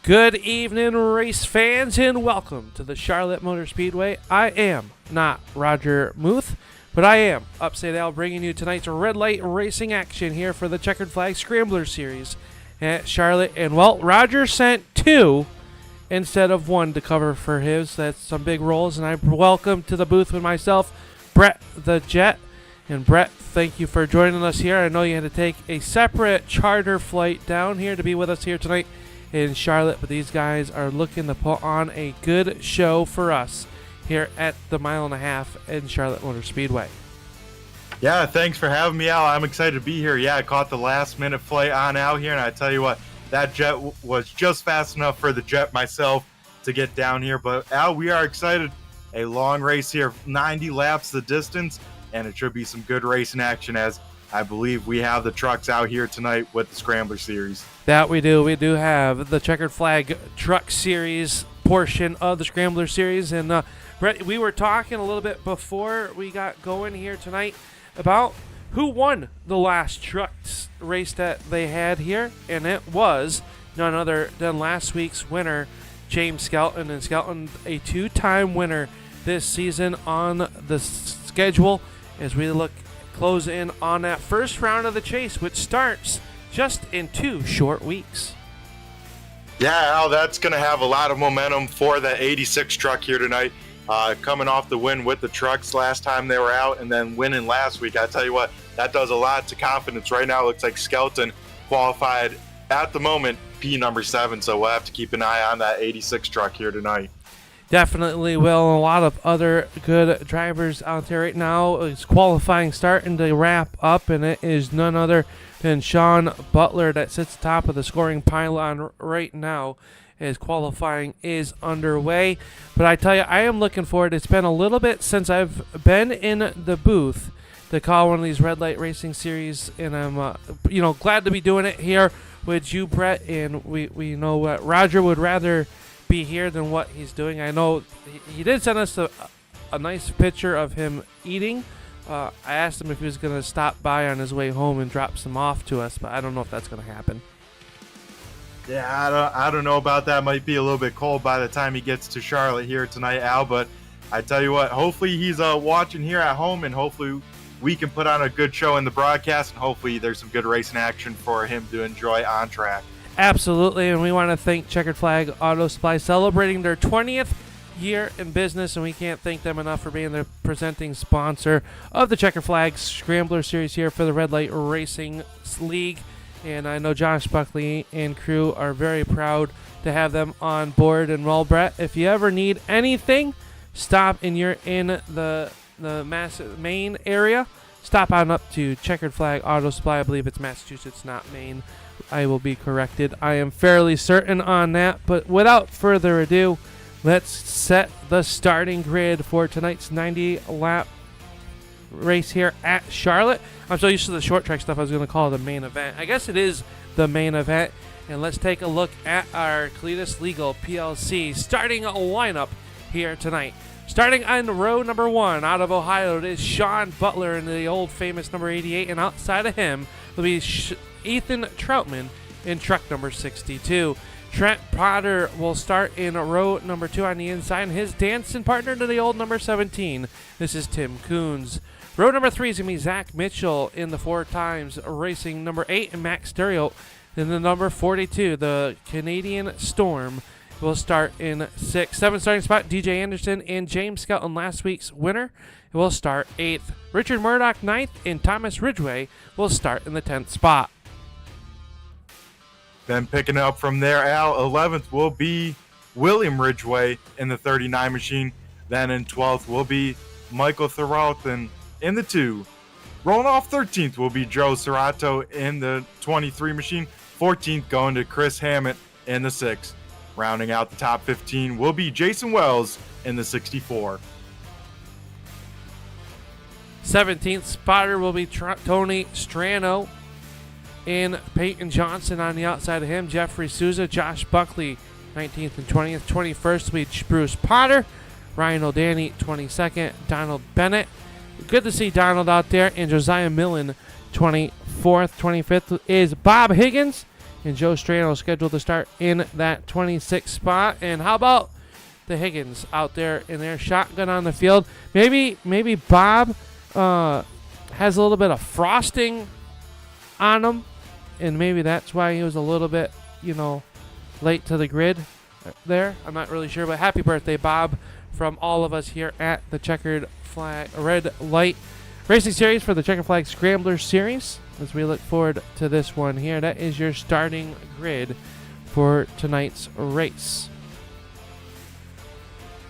Good evening, race fans, and welcome to the Charlotte Motor Speedway. I am not Roger Muth, but I am Upside Al, bringing you tonight's red light racing action here for the Checkered Flag Scrambler Series at Charlotte. And, well, Roger sent two instead of one to cover for his. That's some big rolls, and I welcome to the booth with myself, Brett the Jet. And, Brett, thank you for joining us here. I know you had to take a separate charter flight down here to be with us here tonight in Charlotte, but these guys are looking to put on a good show for us here at the mile and a half in Charlotte Motor Speedway. Yeah, thanks for having me out. I'm excited to be here. Yeah, I caught the last minute flight on out here, and I tell you what, that jet was just fast enough for the jet myself to get down here. But Al, we are excited. A long race here, 90 laps the distance, and it should be some good racing action, as I believe we have the trucks out here tonight with the Scrambler Series. That we do. We do have the Checkered Flag Truck Series portion of the Scrambler Series. And, Brett, we were talking a little bit before we got going here tonight about who won the last trucks race that they had here. And it was none other than last week's winner, James Skelton. And Skelton, a two-time winner this season on the schedule as we close in on that first round of the chase, which starts just in 2 short weeks. Yeah, Al, that's going to have a lot of momentum for the 86 truck here tonight. Coming off the win with the trucks last time they were out and then winning last week. I tell you what, that does a lot to confidence. Right now, it looks like Skelton qualified at the moment P number 7, so we'll have to keep an eye on that 86 truck here tonight. Definitely will. A lot of other good drivers out there right now. It's qualifying starting to wrap up, and it is none other than Sean Butler that sits atop of the scoring pylon right now as qualifying is underway. But I tell you, I am looking forward. It's been a little bit since I've been in the booth to call one of these red light racing series, and I'm glad to be doing it here with you, Brett. And we know what Roger would rather be here than what he's doing. I know he did send us a nice picture of him eating. I asked him if he was going to stop by on his way home and drop some off to us, but I don't know if that's going to happen. Yeah, I don't know about that. Might be a little bit cold by the time he gets to Charlotte here tonight, Al, but I tell you what, hopefully he's watching here at home, and hopefully we can put on a good show in the broadcast, and hopefully there's some good racing action for him to enjoy on track. Absolutely, and we want to thank Checkered Flag Auto Supply, celebrating their 20th year in business, and we can't thank them enough for being the presenting sponsor of the Checkered Flag Scrambler Series here for the Red Light Racing League. And I know Josh Buckley and crew are very proud to have them on board. And, well, Brett, if you ever need anything, stop and you're in the Maine area, stop on up to Checkered Flag Auto Supply. I believe it's Massachusetts, not Maine. I will be corrected. I am fairly certain on that. But without further ado, let's set the starting grid for tonight's 90-lap race here at Charlotte. I'm so used to the short track stuff, I was going to call it the main event. I guess it is the main event. And let's take a look at our Cletus Legal PLC starting lineup here tonight. Starting on row number 1 out of Ohio, it is Sean Butler in the old famous number 88. And outside of him will be Ethan Troutman in truck number 62. Trent Potter will start in row number 2 on the inside. And his dancing partner to the old number 17. This is Tim Coons. Row number 3 is going to be Zach Mitchell in the 4 times racing number 8, and Max Stereo in the number 42. The Canadian Storm will start in 6th. 7th starting spot, DJ Anderson and James Skelton, last week's winner, will start 8th. Richard Murdoch 9th, and Thomas Ridgway will start in the 10th spot. Then picking up from there, Al, 11th will be William Ridgway in the 39 machine. Then in 12th will be Michael Thoralton in the 2. Rolling off 13th will be Joe Serrato in the 23 machine. 14th going to Chris Hammett in the 6. Rounding out the top 15 will be Jason Wells in the 64. 17th spotter will be Tony Strano and Peyton Johnson on the outside of him. Jeffrey Souza, Josh Buckley, 19th and 20th. 21st will be Bruce Potter, Ryan O'Danny, 22nd. Donald Bennett, good to see Donald out there, and Josiah Millen, 24th. 25th is Bob Higgins, and Joe Strano scheduled to start in that 26th spot. And how about the Higgins out there in their shotgun on the field? Maybe Bob has a little bit of frosting on him, and maybe that's why he was a little bit, late to the grid there. I'm not really sure, but happy birthday, Bob, from all of us here at the Checkered Flag Red Light Racing Series for the Checkered Flag Scrambler Series. As we look forward to this one here, that is your starting grid for tonight's race.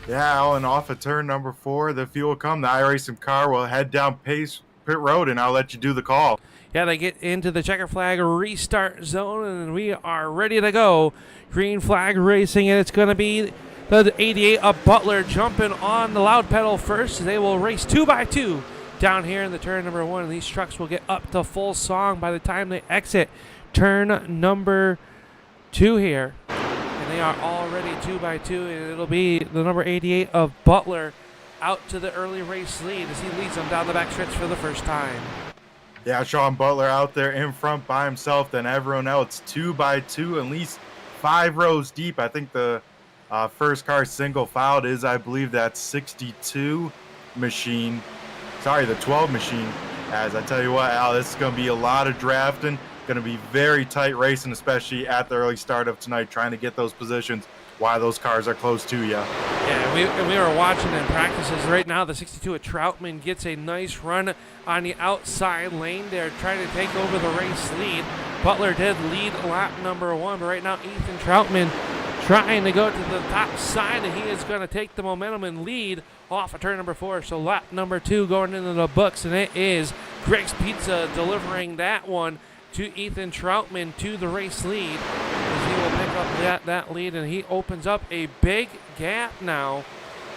Yeah, Alan, off of turn number 4, the fuel will come. The iRacing car will head down pit road, and I'll let you do the call. Yeah, they get into the Checker Flag restart zone, and we are ready to go. Green flag racing, and it's going to be the 88 of Butler jumping on the loud pedal first. They will race 2x2 down here in the turn number 1, and these trucks will get up to full song by the time they exit turn number 2 here. And they are already 2x2, and it'll be the number 88 of Butler out to the early race lead as he leads them down the backstretch for the first time. Yeah, Sean Butler out there in front by himself, then everyone else 2x2, at least 5 rows deep. I think the first car single filed is, I believe, that 62 machine. Sorry, the 12 machine. As I tell you what, Al, this is going to be a lot of drafting. Going to be very tight racing, especially at the early start of tonight, trying to get those positions while those cars are close to you. Yeah, we were watching in practices right now. The 62 of Troutman gets a nice run on the outside lane there, trying to take over the race lead. Butler did lead lap number 1, but right now Ethan Troutman trying to go to the top side, and he is going to take the momentum and lead off of turn number 4. So lap number 2 going into the books, and it is Greg's Pizza delivering that one to Ethan Troutman to the race lead, as he will pick up that lead, and he opens up a big gap now.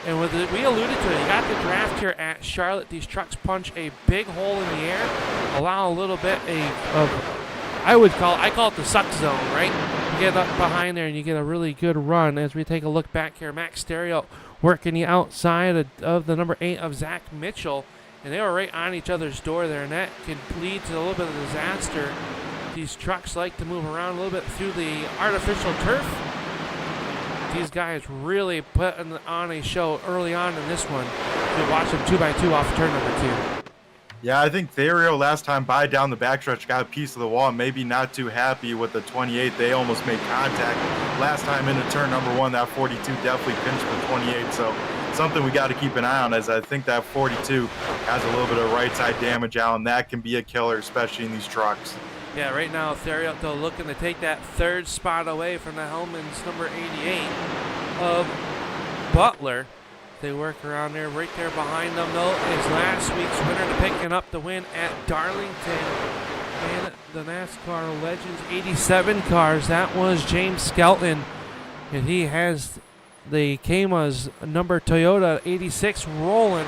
And we alluded to it, you got the draft here at Charlotte. These trucks punch a big hole in the air, allow a little bit of I call it the suck zone, right? You get up behind there and you get a really good run. As we take a look back here, Max Stereo working the outside of the number 8 of Zach Mitchell, and they were right on each other's door there, and that could lead to a little bit of disaster. These trucks like to move around a little bit through the artificial turf. These guys really putting on a show early on in this one. You watch them 2x2 off turn number 2. Yeah, I think Therio last time by down the backstretch got a piece of the wall. Maybe not too happy with the 28. They almost made contact. Last time into turn number 1, that 42 definitely pinched the 28. So something we got to keep an eye on, as I think that 42 has a little bit of right side damage out, and that can be a killer, especially in these trucks. Yeah, right now Therio though looking to take that 3rd spot away from the Hellman's number 88 of Butler. They work around there. Right there behind them, though, is last week's winner to picking up the win at Darlington in the NASCAR Legends 87 cars. That was James Skelton, and he has the Kama's number Toyota 86 rolling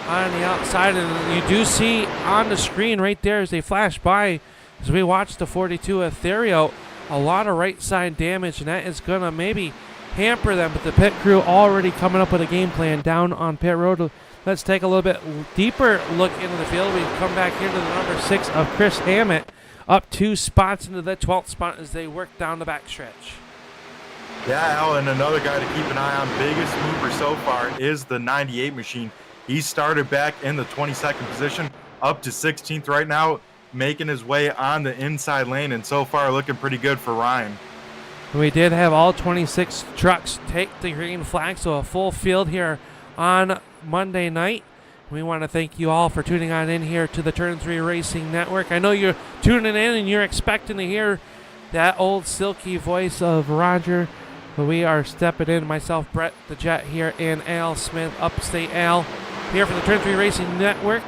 on the outside. And you do see on the screen right there as they flash by, as we watch the 42 Ethereal, a lot of right side damage, and that is going to maybe hamper them, but the pit crew already coming up with a game plan down on pit road. Let's take a little bit deeper look into the field. We come back here to the number 6 of Chris Hammett, up 2 spots into the 12th spot as they work down the backstretch. Yeah, Al, and another guy to keep an eye on, biggest mover so far, is the 98 machine. He started back in the 22nd position, up to 16th right now, making his way on the inside lane, and so far looking pretty good for Ryan. We did have all 26 trucks take the green flag, so a full field here on Monday night. We want to thank you all for tuning on in here to the Turn 3 Racing Network. I know you're tuning in and you're expecting to hear that old silky voice of Roger, but we are stepping in, myself, Brett the Jet here, and Al Smith, Upstate Al, here for the Turn 3 Racing Network.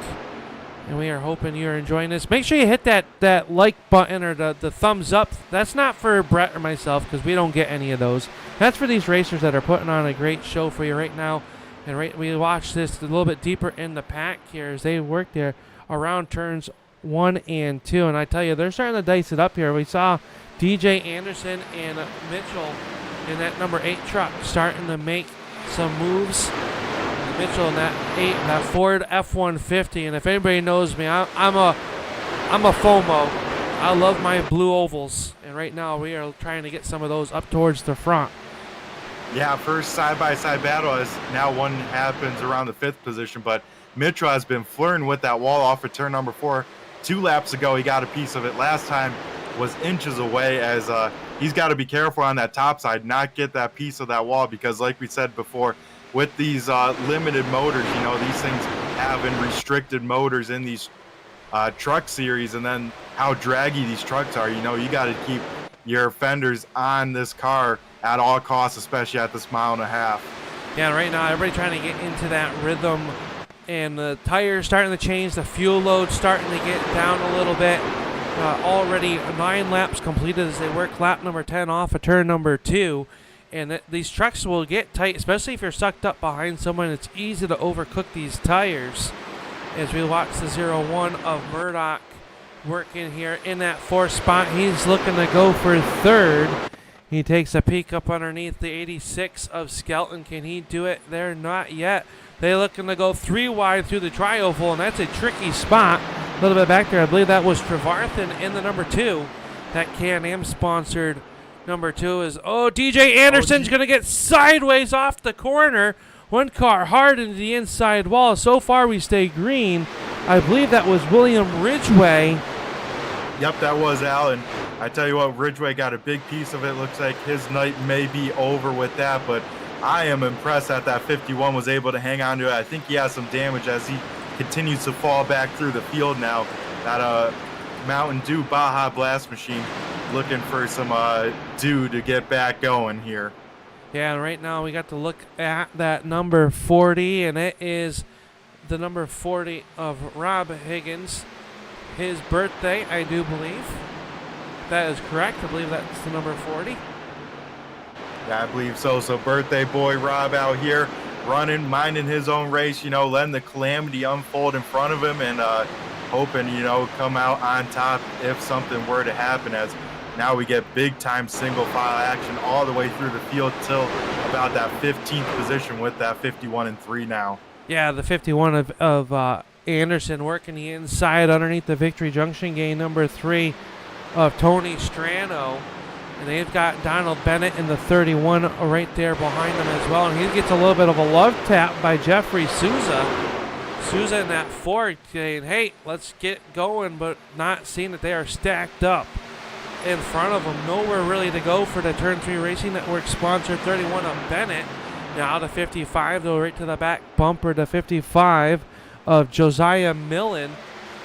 And we are hoping you're enjoying this. Make sure you hit that like button or the thumbs up. That's not for Brett or myself, because we don't get any of those. That's for these racers that are putting on a great show for you right now. And we watch this a little bit deeper in the pack here as they work there around turns 1 and 2. And I tell you, they're starting to dice it up here. We saw DJ Anderson and Mitchell in that number 8 truck starting to make some moves. Mitchell in that Ford F-150, and if anybody knows me, I'm a FOMO. I love my blue ovals, and right now we are trying to get some of those up towards the front. Yeah, first side-by-side battle as now one happens around the 5th position, but Mitchell has been flirting with that wall off of turn number 4. 2 laps ago, he got a piece of it. Last time was inches away, as he's got to be careful on that top side, not get that piece of that wall, because like we said before, with these limited motors, these things having restricted motors in these truck series, and then how draggy these trucks are, you got to keep your fenders on this car at all costs, especially at this 1.5 miles. Yeah, right now everybody trying to get into that rhythm, and the tires starting to change, the fuel load starting to get down a little bit. Already 9 laps completed as they work lap number 10 off of turn number 2. And these trucks will get tight, especially if you're sucked up behind someone. It's easy to overcook these tires. As we watch the 0-1 of Murdoch working here in that 4th spot. He's looking to go for 3rd. He takes a peek up underneath the 86 of Skelton. Can he do it there? Not yet. They're looking to go 3 wide through the tri-oval, and that's a tricky spot. A little bit back there. I believe that was Trevarthen in the number 2. That Can-Am sponsored number 2 is, DJ Anderson's going to get sideways off the corner. One car hard into the inside wall. So far we stay green. I believe that was William Ridgway. Yep, that was Alan. I tell you what, Ridgway got a big piece of it. Looks like his night may be over with that, but I am impressed that 51 was able to hang on to it. I think he has some damage as he continues to fall back through the field now. That Mountain Dew Baja Blast machine looking for some dew to get back going here. Yeah, and right now we got to look at that number 40, and it is the number 40 of Rob Higgins. His birthday, I do believe. That is correct. I believe that's the number 40. Yeah, I believe so. So birthday boy Rob out here running, minding his own race, letting the calamity unfold in front of him, and hoping, come out on top if something were to happen, as now we get big time single file action all the way through the field till about that 15th position with that 51 and 3 now. Yeah, the 51 of Anderson working the inside underneath the Victory Junction, gain number 3 of Tony Strano. And they've got Donald Bennett in the 31 right there behind them as well. And he gets a little bit of a love tap by Jeffrey Souza. Souza in that 4 saying, hey, let's get going, but not seeing that they are stacked up in front of them. Nowhere really to go for the Turn 3 Racing Network sponsor 31 of Bennett. Now to 55, though, right to the back bumper to 55 of Josiah Millen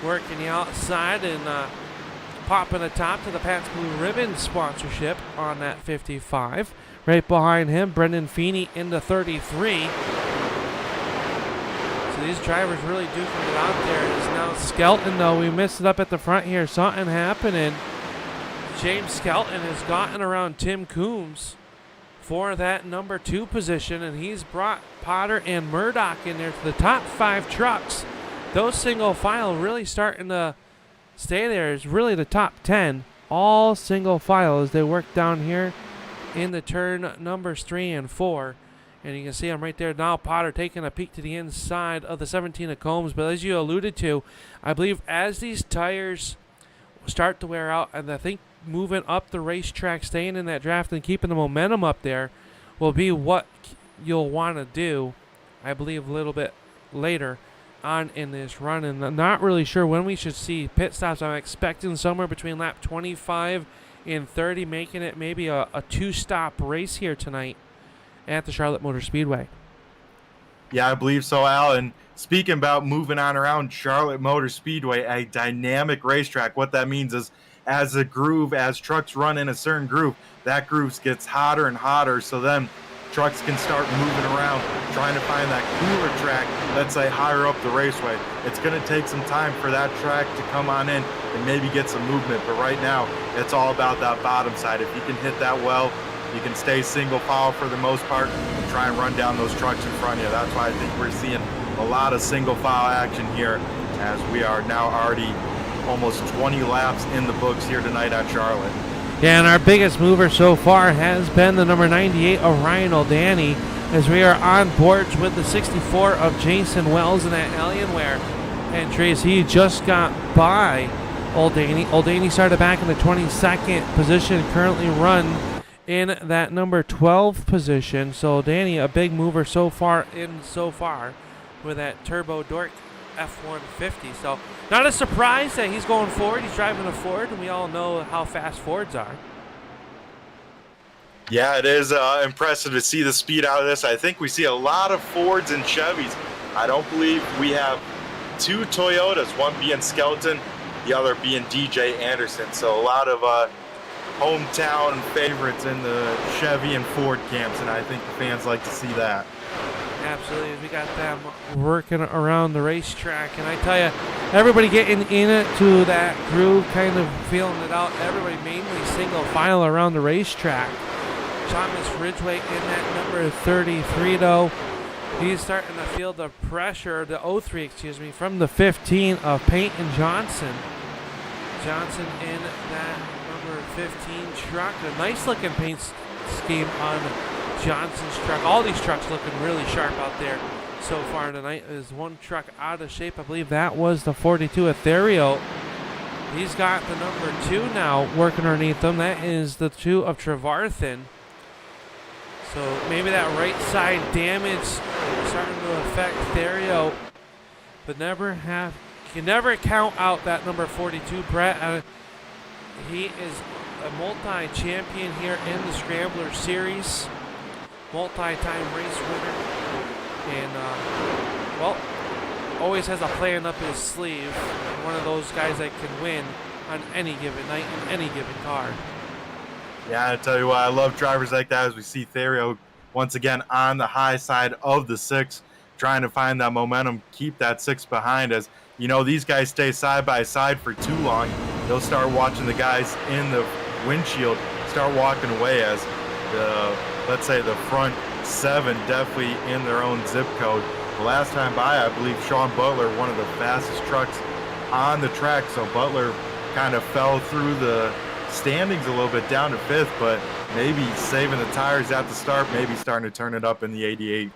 working the outside and popping the top to the Pat's Blue Ribbon sponsorship on that 55. Right behind him, Brendan Feeney into 33. So these drivers really duking it out there. It is now Skelton, though. We missed it up at the front here. Something happening. James Skelton has gotten around Tim Coombs for that number 2 position, and he's brought Potter and Murdoch in there to the top 5 trucks. Those single file really starting to stay there. Is really the top 10, all single file as they work down here in the turn numbers 3 and 4. And you can see them right there now. Potter taking a peek to the inside of the 17 of Combs. But as you alluded to, I believe as these tires start to wear out, and I think moving up the racetrack, staying in that draft and keeping the momentum up there will be what you'll want to do, I believe, a little bit later on in this run. And I'm not really sure when we should see pit stops. I'm expecting somewhere between lap 25 and 30, making it maybe a 2-stop race here tonight at the Charlotte Motor Speedway. Yeah, I believe so, Al. And speaking about moving on around Charlotte Motor Speedway, a dynamic racetrack, what that means is as trucks run in a certain groove, that groove gets hotter and hotter, so then trucks can start moving around, trying to find that cooler track, let's say higher up the raceway. It's going to take some time for that track to come on in and maybe get some movement, but right now, it's all about that bottom side. If you can hit that well, you can stay single file for the most part and try and run down those trucks in front of you. That's why I think we're seeing a lot of single file action here, as we are now already almost 20 laps in the books here tonight at Charlotte. Yeah, and our biggest mover so far has been the number 98 of Ryan O'Dani, as we are on boards with the 64 of Jason Wells in that Alienware entry, as he just got by Old Danny started back in the 22nd position, currently run in that number 12 position. So Danny, a big mover so far with that Turbo Dork F-150. So not a surprise that he's going Ford. He's driving a Ford, and we all know how fast Fords are. Yeah, it is impressive to see the speed out of this. I think we see a lot of Fords and Chevys. I don't believe we have two Toyotas, one being Skeleton, the other being DJ Anderson. So a lot of hometown favorites in the Chevy and Ford camps, and I think the fans like to see that. Absolutely. We got them working around the racetrack, and I tell you, everybody getting into that groove, kind of feeling it out. Everybody mainly single file around the racetrack. Thomas Ridgway in that number 33, though. He's starting to feel the pressure, the 03, from the 15 of Peyton Johnson. Johnson in that number 15 truck. A nice looking paint scheme on Johnson's truck. All these trucks looking really sharp out there so far tonight. There's one truck out of shape. I believe that was the 42 Ethereal. He's got the number 2 now working underneath him. That is the 2 of Trevarthen. So maybe that right side damage starting to affect Therio, but you can never count out that number 42, Brett. He is a multi-champion here in the Scrambler Series, multi-time race winner, and always has a plan up his sleeve. One of those guys that can win on any given night in any given car. Yeah, I tell you what, I love drivers like that, as we see Therio once again on the high side of the 6, trying to find that momentum, keep that 6 behind. As you know, these guys stay side by side for too long. They'll start watching the guys in the windshield start walking away, as let's say the front 7 definitely in their own zip code. The last time by, I believe Sean Butler, one of the fastest trucks on the track, so Butler kind of fell through the standings a little bit down to 5th, but maybe saving the tires at the start, maybe starting to turn it up in the 88.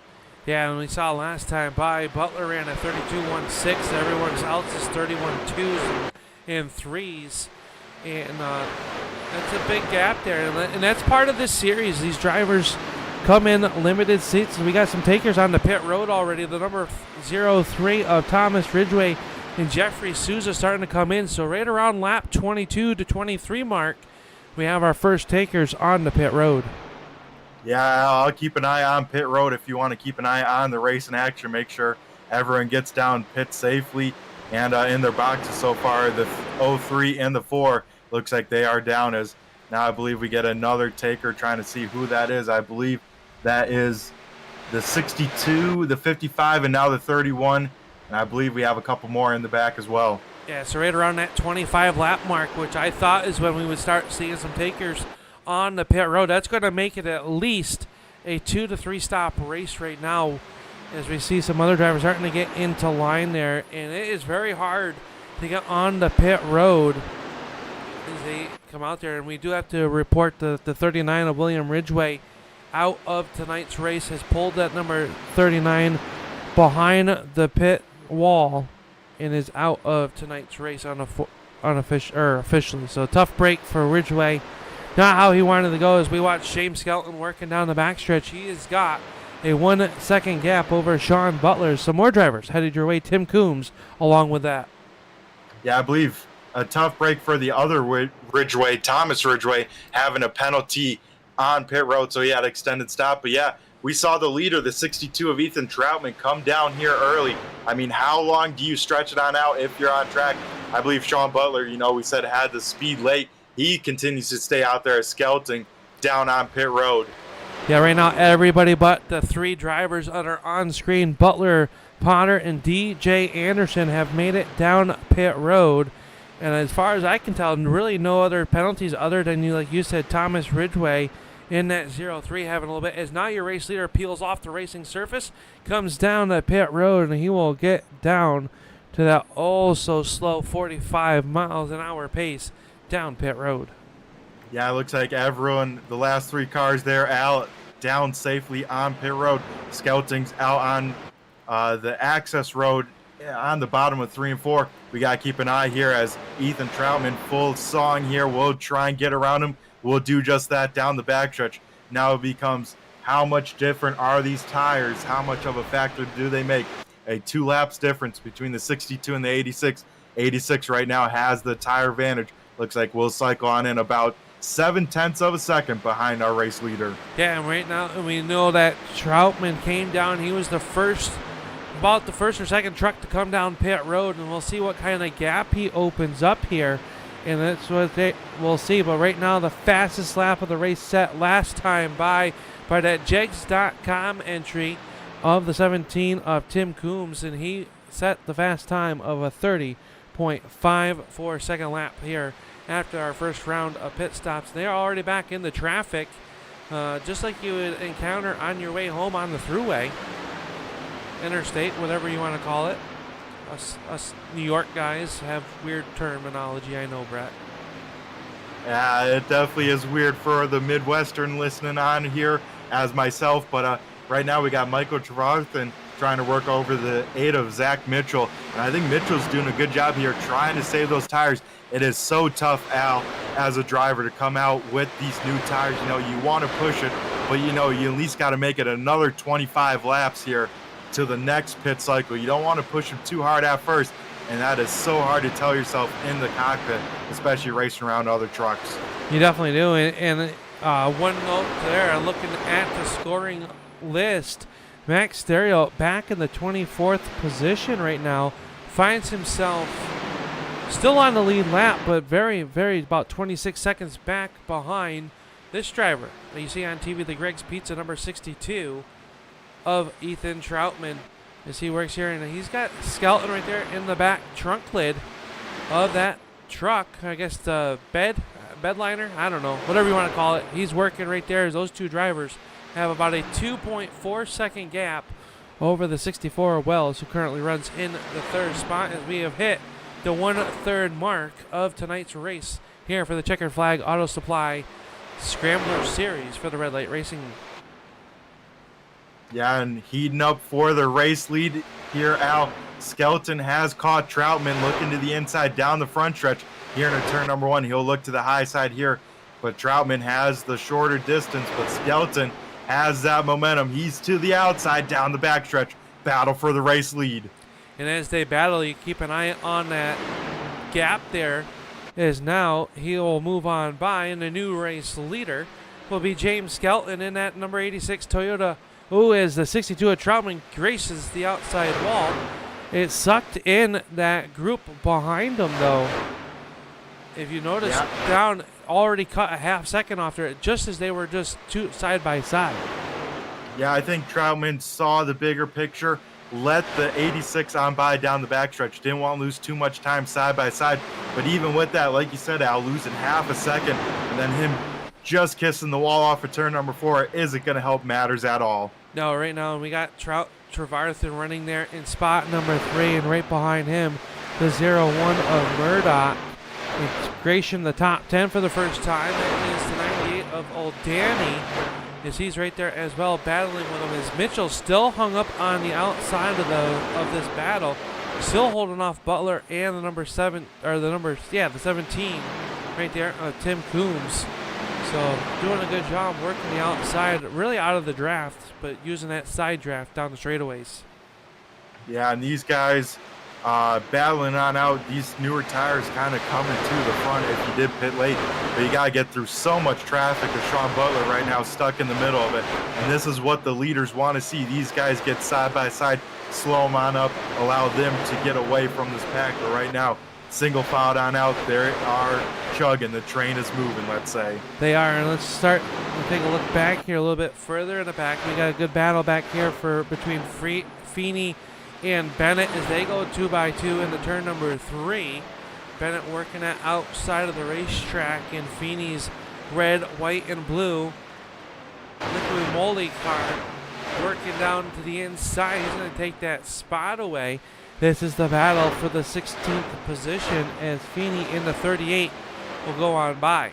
Yeah, and we saw last time by, Butler ran a 32.16. Everyone else is 31.2s and 3s, and that's a big gap there. And that's part of this series. These drivers come in limited seats. We got some takers on the pit road already. The number 03 of Thomas Ridgway and Jeffrey Souza starting to come in. So right around lap 22 to 23 mark, we have our first takers on the pit road. Yeah, I'll keep an eye on pit road. If you want to keep an eye on the race in action, make sure everyone gets down pit safely and in their boxes. So far, the 03 and the 4 looks like they are down, as now I believe we get another taker, trying to see who that is. I believe that is the 62, the 55, and now the 31. And I believe we have a couple more in the back as well. Yeah, so right around that 25 lap mark, which I thought is when we would start seeing some takers on the pit road. That's going to make it at least a 2 to 3 stop race right now, as we see some other drivers starting to get into line there. And it is very hard to get on the pit road as they come out there. And we do have to report the 39 of William Ridgway out of tonight's race, has pulled that number 39 behind the pit wall and is out of tonight's race officially. So tough break for Ridgway. Not how he wanted to go. As we watch Shane Skelton working down the backstretch, he has got a 1 second gap over Sean Butler. Some more drivers headed your way. Tim Coombs along with that. Yeah, I believe a tough break for the other Ridgway, Thomas Ridgway, having a penalty on pit road, so he had an extended stop. But yeah, we saw the leader, the 62 of Ethan Troutman, come down here early. I mean, how long do you stretch it on out if you're on track? I believe Sean Butler, we said had the speed late. He continues to stay out there as Skeleton down on pit road. Yeah, right now everybody but the 3 drivers that are on screen, Butler, Potter, and DJ Anderson, have made it down pit road. And as far as I can tell, really no other penalties other than, like you said, Thomas Ridgway in that 0-3 having a little bit. As now your race leader peels off the racing surface, comes down the pit road, and he will get down to that oh-so-slow 45 miles an hour pace down pit road. Yeah, it looks like everyone, the last 3 cars there, out down safely on pit road. Skeleton's out on the access road on the bottom of 3 and 4. We got to keep an eye here as Ethan Troutman, full song here. We'll try and get around him. We'll do just that down the backstretch. Now it becomes how much different are these tires? How much of a factor do they make? A 2 laps difference between the 62 and the 86. 86 right now has the tire advantage. Looks like we'll cycle on in about 0.7 of a second behind our race leader. Yeah, and right now we know that Troutman came down. He was about the first or second truck to come down pit road, and we'll see what kind of gap he opens up here. And that's what we'll see. But right now, the fastest lap of the race set last time by that Jegs.com entry of the 17 of Tim Coombs, and he set the fast time of a 30.54 second lap here after our first round of pit stops. They're already back in the traffic, just like you would encounter on your way home on the thruway, interstate, whatever you want to call it. Us New York guys have weird terminology, I know, Brett. Yeah, it definitely is weird for the Midwestern listening on here as myself, but right now we got Michael Trevarthen trying to work over the 8 of Zach Mitchell, and I think Mitchell's doing a good job here trying to save those tires. It is so tough, Al, as a driver to come out with these new tires. You know, you want to push it, but you know, you at least got to make it another 25 laps here to the next pit cycle. You don't want to push them too hard at first, and that is so hard to tell yourself in the cockpit, especially racing around other trucks. You definitely do. And one note there, looking at the scoring list, Max Stereo back in the 24th position right now, finds himself still on the lead lap, but very, very about 26 seconds back behind this driver that you see on TV, the Greg's Pizza number 62 of Ethan Troutman, as he works here, and he's got Skelton right there in the back trunk lid of that truck. I guess the bedliner, I don't know, whatever you want to call it. He's working right there as those two drivers have about a 2.4 second gap over the 64 of Wells, who currently runs in the third spot, as we have hit the 1/3 mark of tonight's race here for the Checkered Flag Auto Supply Scrambler Series for the Red Light Racing. Yeah, and heating up for the race lead here, Al. Skelton has caught Troutman looking to the inside down the front stretch here in turn number 1. He'll look to the high side here, but Troutman has the shorter distance, but Skelton has that momentum. He's to the outside down the backstretch. Battle for the race lead. And as they battle, you keep an eye on that gap there, as now he will move on by, and the new race leader will be James Skelton in that number 86 Toyota. Ooh, as the 62 of Troutman graces the outside wall. It sucked in that group behind him, though. If you notice, down already cut a half second off there, just as they were just two side by side. Yeah, I think Troutman saw the bigger picture, let the 86 on by down the backstretch. Didn't want to lose too much time side by side. But even with that, like you said, Al, losing half a second, and then him just kissing the wall off of turn number 4 isn't going to help matters at all. No, right now we got Trevarthen running there in spot number 3, and right behind him, the 01 of Murdoch. It's Gratian the top 10 for the first time. That is the 98 of Old Danny, as he's right there as well, battling with him. As Mitchell still hung up on the outside of this battle, still holding off Butler and the number 7 or the 17 right there, Tim Coombs. So doing a good job working the outside, really out of the draft, but using that side draft down the straightaways. Yeah, and these guys battling on out. These newer tires kind of coming to the front if you did pit late. But you got to get through so much traffic with Sean Butler right now stuck in the middle of it. And this is what the leaders want to see. These guys get side by side, slow them on up, allow them to get away from this pack. But right now, single filed on out, they are chugging. The train is moving, let's say. They are, and let's start. We'll take a look back here a little bit further in the back. We got a good battle back here between Feeney and Bennett as they go 2x2 into turn number 3. Bennett working it outside of the racetrack in Feeney's red, white, and blue liquid moly car, working down to the inside. He's going to take that spot away. This is the battle for the 16th position as Feeney in the 38 will go on by.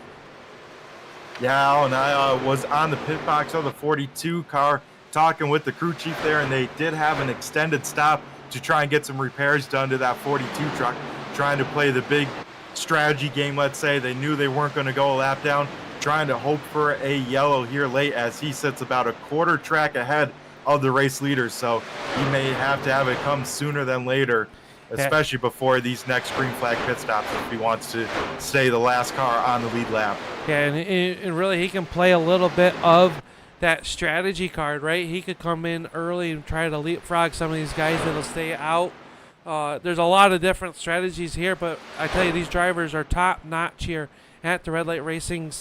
Yeah, and I was on the pit box of the 42 car talking with the crew chief there, and they did have an extended stop to try and get some repairs done to that 42 truck, trying to play the big strategy game, let's say. They knew they weren't going to go a lap down, trying to hope for a yellow here late as he sits about a quarter track ahead of the race leaders. So he may have to have it come sooner than later, especially before these next green flag pit stops if he wants to stay the last car on the lead lap. Yeah, and really he can play a little bit of that strategy card, right? He could come in early and try to leapfrog some of these guys that'll stay out. There's a lot of different strategies here, but I tell you, these drivers are top notch here at the Red Light Racing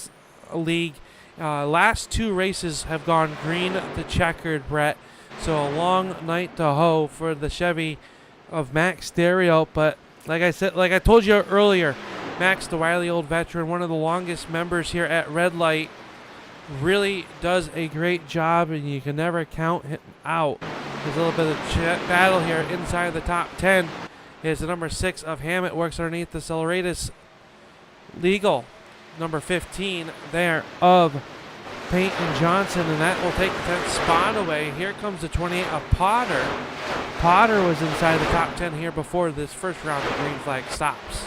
League. Last 2 races have gone green to checkered, Brett. So a long night to hoe for the Chevy of Max Stereo. But like I told you earlier, Max, the wily old veteran, one of the longest members here at Red Light, really does a great job, and you can never count him out. There's a little bit of battle here inside the top 10. Is the number 6 of Hammett, works underneath the Acceleratus Legal. Number 15 there of Peyton Johnson, and that will take the 10th spot away. Here comes the 28 of Potter. Potter was inside the top 10 here before this first round of green flag stops.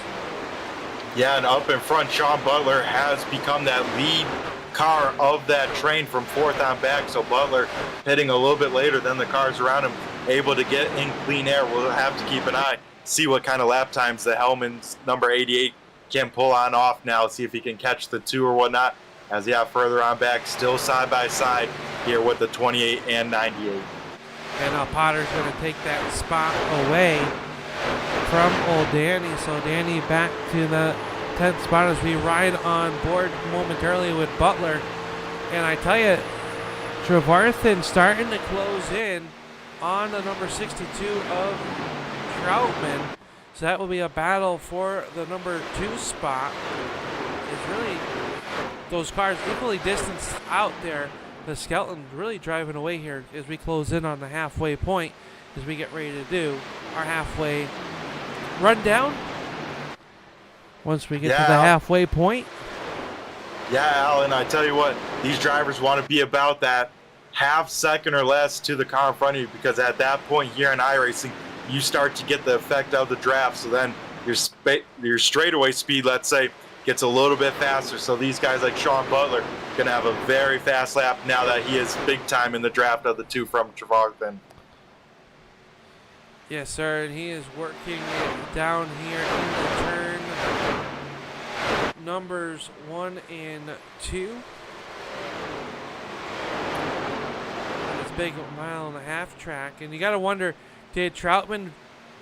Yeah, and up in front, Sean Butler has become that lead car of that train from 4th on back. So Butler hitting a little bit later than the cars around him, able to get in clean air. We'll have to keep an eye, see what kind of lap times the Hellman's number 88 can pull on off now, see if he can catch the 2 or whatnot. As further on back, still side by side here with the 28 and 98. And now Potter's going to take that spot away from old Danny. So Danny back to the 10th spot as we ride on board momentarily with Butler. And I tell you, Trevarthen starting to close in on the number 62 of Troutman. So that will be a battle for the number 2 spot. It's really those cars equally distanced out there. The Skelton really driving away here as we close in on the halfway point as we get ready to do our halfway rundown. Once we get to the halfway point. Yeah, Alan, I tell you what, these drivers want to be about that half second or less to the car in front of you, because at that point here in iRacing, you start to get the effect of the draft. So then your straightaway speed, let's say, gets a little bit faster. So these guys like Sean Butler going to have a very fast lap now that he is big time in the draft of the 2 from Trevarthen. Yes, sir, and he is working it down here in the turn numbers 1 and 2. This big 1.5-mile track, and you got to wonder, did Troutman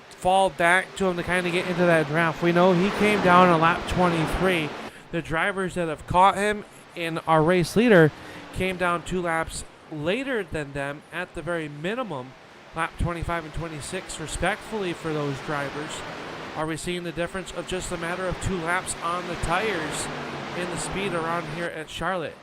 fall back to him to kind of get into that draft? We know he came down on lap 23. The drivers that have caught him and our race leader came down 2 laps later than them at the very minimum, lap 25 and 26 respectfully for those drivers. Are we seeing the difference of just a matter of 2 laps on the tires in the speed around here at Charlotte?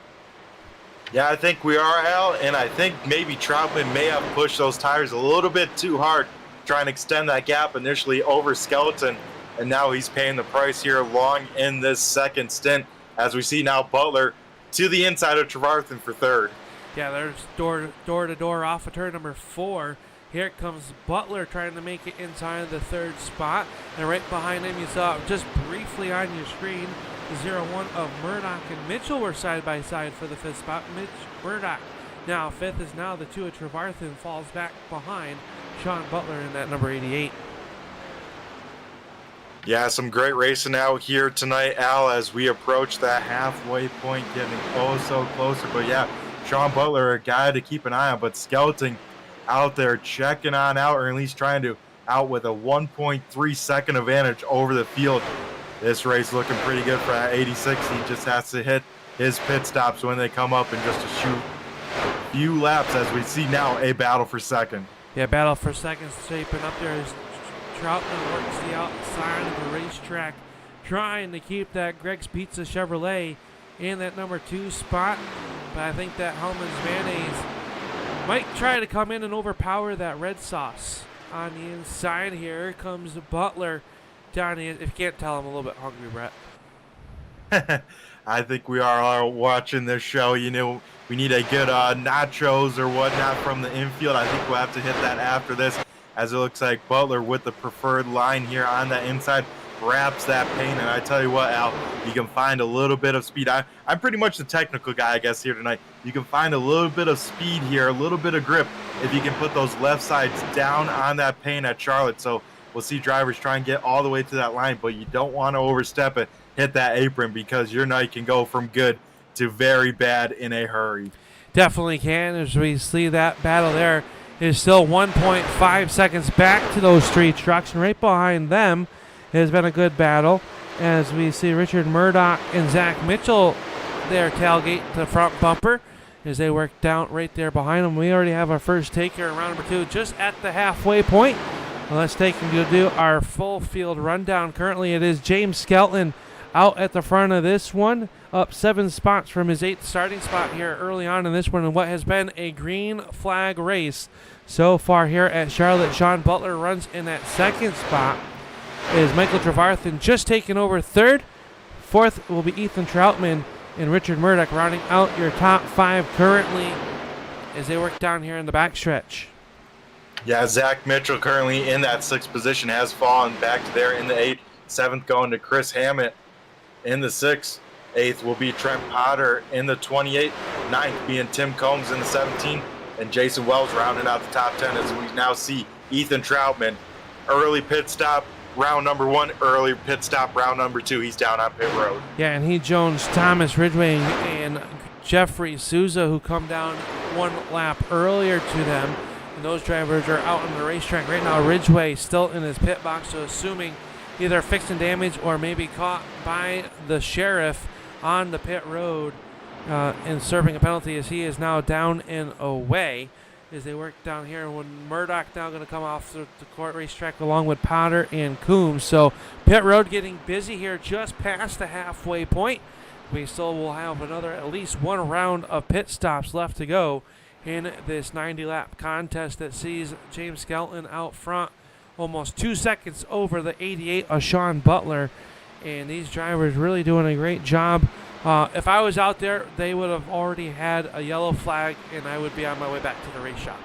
Yeah, I think we are, Al, and I think maybe Troutman may have pushed those tires a little bit too hard, trying to extend that gap initially over Skeleton, and now he's paying the price here long in this second stint, as we see now Butler to the inside of Trevarthen for 3rd. Yeah, there's door-to-door off of turn number 4. Here comes Butler trying to make it inside the 3rd spot. And right behind him, you saw just briefly on your screen, the 0-1 of Murdoch and Mitchell were side by side for the 5th spot. Murdoch now 5th is now the 2 of Trevarthen, falls back behind Sean Butler in that number 88. Yeah, some great racing out here tonight, Al, as we approach that halfway point, getting so closer. But yeah, Sean Butler, a guy to keep an eye on, but Skeleton out there checking on out, or at least trying to out with a 1.3 second advantage over the field. This race looking pretty good for that 86. He just has to hit his pit stops when they come up and just to shoot a few laps, as we see now a battle for second. Yeah, battle for second shaping up there as Troutman works the outside of the racetrack, trying to keep that Greg's Pizza Chevrolet in that number 2 spot. But I think that Hellman's Mayonnaise might try to come in and overpower that red sauce on the inside. Here comes Butler down in. If you can't tell, I'm a little bit hungry, Brett. I think we are all watching this show. You know, we need a good nachos or whatnot from the infield. I think we'll have to hit that after this, as it looks like Butler with the preferred line here on that inside wraps that paint. And I tell you what, Al, you can find a little bit of speed. I'm pretty much the technical guy, I guess, here tonight. You can find a little bit of speed here, a little bit of grip if you can put those left sides down on that paint at Charlotte. So we'll see drivers try and get all the way to that line, but you don't want to overstep it, hit that apron, because your night can go from good to very bad in a hurry. Definitely can. As we see, that battle there is still 1.5 seconds back to those three trucks, and right behind them has been a good battle. As we see Richard Murdoch and Zach Mitchell there tailgate the front bumper as they work down right there behind them. We already have our first take here in round number 2 just at the halfway point. Well, let's take and go do our full field rundown. Currently it is James Skelton out at the front of this one, up 7 spots from his 8th starting spot here early on in this one in what has been a green flag race so far here at Charlotte. Sean Butler runs in that 2nd spot. Is Michael Trevarthen just taking over 3rd. 4th will be Ethan Troutman and Richard Murdoch rounding out your top 5 currently as they work down here in the backstretch. Yeah, Zach Mitchell currently in that 6th position has fallen back to there in the 8th. 7th going to Chris Hammett in the 6th. 8th will be Trent Potter in the 28th. 9th being Tim Combs in the 17th. And Jason Wells rounding out the top 10 as we now see Ethan Troutman. Early pit stop, round number 1, early pit stop, round number 2. He's down on pit road. Yeah, and he joins Thomas Ridgway and Jeffrey Souza, who come down 1 lap earlier to them. And those drivers are out on the racetrack right now. Ridgway still in his pit box, so assuming either fixing damage or maybe caught by the sheriff on the pit road and serving a penalty, as he is now down and away as they work down here. When Murdoch now going to come off the court racetrack along with Potter and Coombs. So pit road getting busy here just past the halfway point. We still will have another at least 1 round of pit stops left to go in this 90-lap contest that sees James Skelton out front almost 2 seconds over the 88 of Sean Butler. And these drivers really doing a great job. If I was out there, they would have already had a yellow flag, and I would be on my way back to the race shop.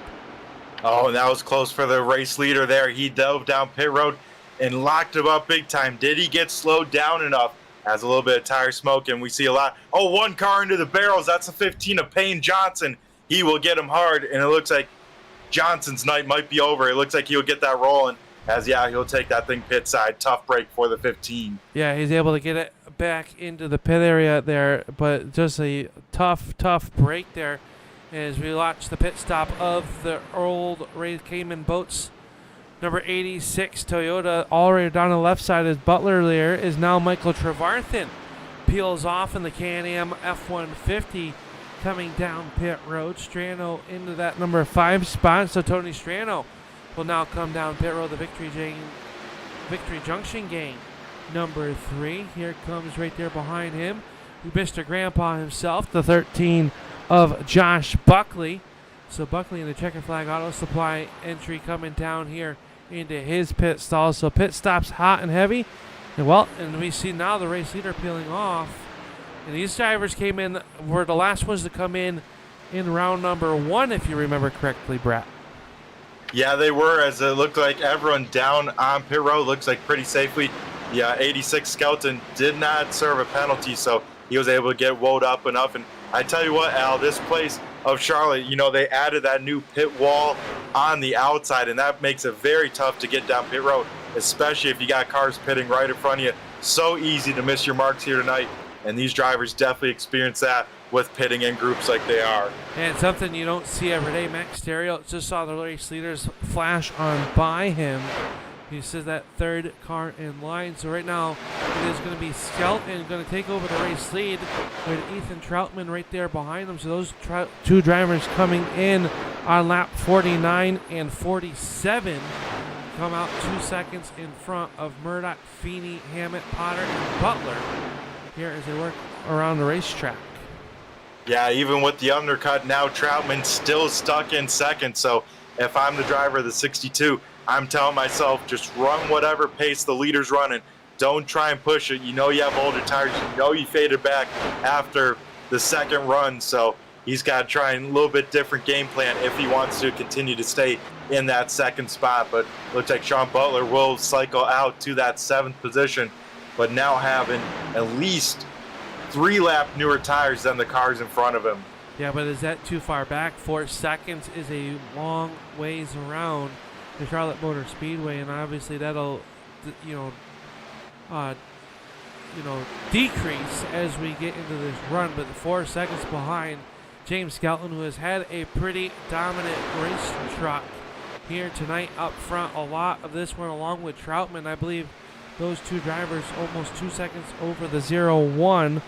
Oh, and that was close for the race leader there. He dove down pit road and locked him up big time. Did he get slowed down enough? Has a little bit of tire smoke, and we see a lot. Oh, 1 car into the barrels. That's a 15 of Payne Johnson. He will get him hard, and it looks like Johnson's night might be over. It looks like he'll get that rolling. As, yeah, he'll take that thing pit side. Tough break for the 15. Yeah, he's able to get it back into the pit area there, but just a tough break there as we watch the pit stop of the old Ray Cayman Boats. Number 86 Toyota, all the way down the left side is Butler there, is now Michael Trevarthen. Peels off in the Can-Am F-150 coming down pit road. Strano into that number 5 spot, so Tony Strano will now come down pit road, the Victory Junction gang. Number 3, here comes right there behind him, Mr. Grandpa himself, the 13 of Josh Buckley. So Buckley in the Checkered Flag Auto Supply entry coming down here into his pit stall. So pit stops hot and heavy. And we see now the race leader peeling off. And these drivers came in, were the last ones to come in round number 1, if you remember correctly, Brett. Yeah, they were, as it looked like everyone down on pit road looks like pretty safely. Yeah, 86 Skelton did not serve a penalty, so he was able to get woed up enough. And I tell you what, Al, this place of Charlotte, they added that new pit wall on the outside, and that makes it very tough to get down pit road, especially if you got cars pitting right in front of you. So easy to miss your marks here tonight, and these drivers definitely experience that with pitting in groups like they are. And something you don't see every day. Max Stereo just saw the race leaders flash on by him. He says that 3rd car in line. So right now it is going to be Skelton going to take over the race lead with Ethan Troutman right there behind him. So those 2 drivers coming in on lap 49 and 47 come out 2 seconds in front of Murdoch, Feeney, Hammett, Potter, and Butler here as they work around the racetrack. Yeah, even with the undercut, now Troutman still stuck in 2nd. So if I'm the driver of the 62, I'm telling myself, just run whatever pace the leader's running. Don't try and push it. You have older tires. You faded back after the 2nd run. So he's got to try a little bit different game plan if he wants to continue to stay in that second spot. But looks like Sean Butler will cycle out to that 7th position, but now having at least 3 lap newer tires than the cars in front of him. Yeah, but is that too far back? 4 seconds is a long ways around the Charlotte Motor Speedway, and obviously that'll, decrease as we get into this run. But 4 seconds behind James Skelton, who has had a pretty dominant race truck here tonight up front. A lot of this one along with Troutman. I believe those two drivers almost 2 seconds over the 0-1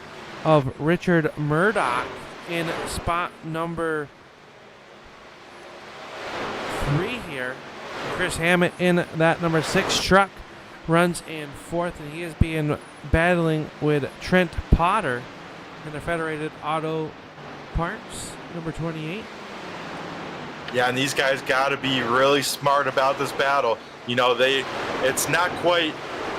of Richard Murdoch in spot number 3 here. Chris Hammett in that number 6 truck runs in 4th, and he is being battling with Trent Potter in the Federated Auto Parts, number 28. Yeah, and these guys got to be really smart about this battle. It's not quite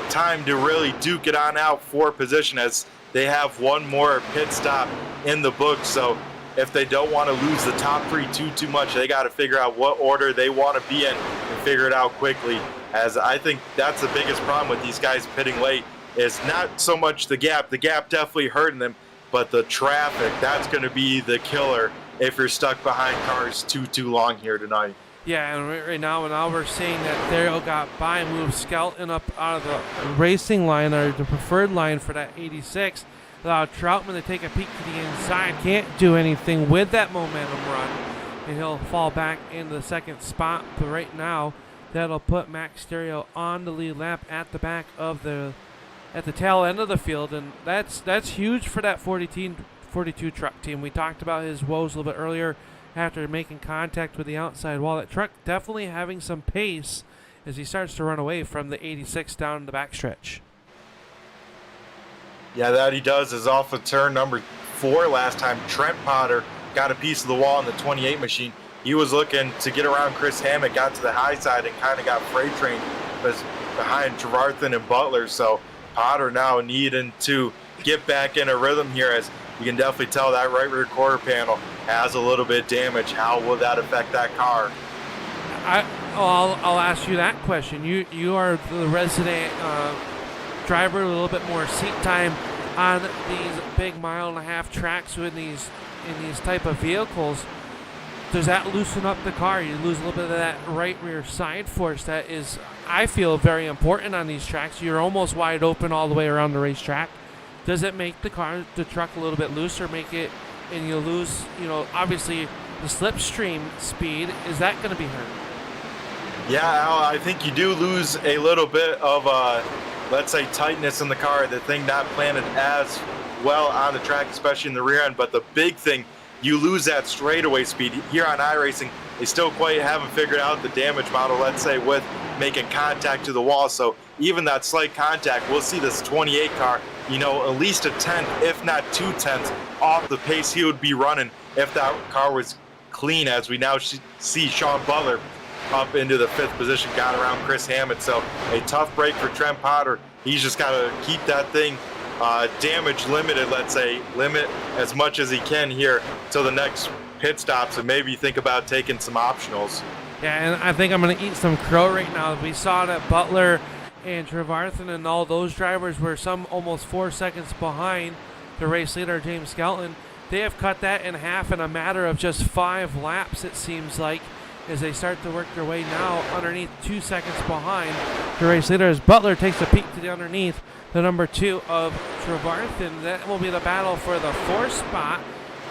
time to really duke it on out for position, as they have one more pit stop in the book. So if they don't want to lose the top 3 too much, they got to figure out what order they want to be in and figure it out quickly. As I think that's the biggest problem with these guys pitting late, is not so much the gap. The gap definitely hurting them, but the traffic, that's going to be the killer if you're stuck behind cars too long here tonight. Yeah, and right now we're seeing that Daryl got by, moved Skelton up out of the racing line, or the preferred line for that 86. Allowed Troutman to take a peek to the inside. Can't do anything with that momentum run, and he'll fall back into the 2nd spot. But right now, that'll put Max Stereo on the lead lap at the back of at the tail end of the field, and that's huge for that 42 truck team. We talked about his woes a little bit earlier after making contact with the outside wall. That truck definitely having some pace as he starts to run away from the 86 down the backstretch. Yeah, that he does. Is off of turn number 4 last time. Trent Potter got a piece of the wall in the 28 machine. He was looking to get around Chris Hammett, got to the high side, and kind of got freight trained behind Trevarthen and Butler. So Potter now needing to get back in a rhythm here, as you can definitely tell that right rear quarter panel has a little bit of damage. How will that affect that car? I'll ask you that question. You are the resident driver, a little bit more seat time on these big 1.5-mile tracks in these type of vehicles. Does that loosen up the car? You lose a little bit of that right rear side force that is, I feel, very important on these tracks. You're almost wide open all the way around the racetrack. Does it make the truck a little bit looser, and you lose, obviously the slipstream speed? Is that going to be hurt? Yeah, Al, I think you do lose a little bit of, let's say, tightness in the car. The thing not planted as well on the track, especially in the rear end. But the big thing, you lose that straightaway speed. Here on iRacing, they still quite haven't figured out the damage model, let's say, with making contact to the wall. So even that slight contact, we'll see this 28 car, at least a 10th, if not 2/10 off the pace he would be running if that car was clean, as we now see Sean Butler up into the 5th position, got around Chris Hammett. So a tough break for Trent Potter. He's just got to keep that thing damage limited, let's say, limit as much as he can here till the next pit stops, and maybe think about taking some optionals. Yeah, and I think I'm going to eat some crow right now. We saw that Butler and Trevarthen and all those drivers were some almost 4 seconds behind the race leader, James Skelton. They have cut that in half in a matter of just 5 laps, it seems like, as they start to work their way now underneath 2 seconds behind the race leader, as Butler takes a peek to the underneath the number 2 of Trevarthen. That will be the battle for the 4th spot.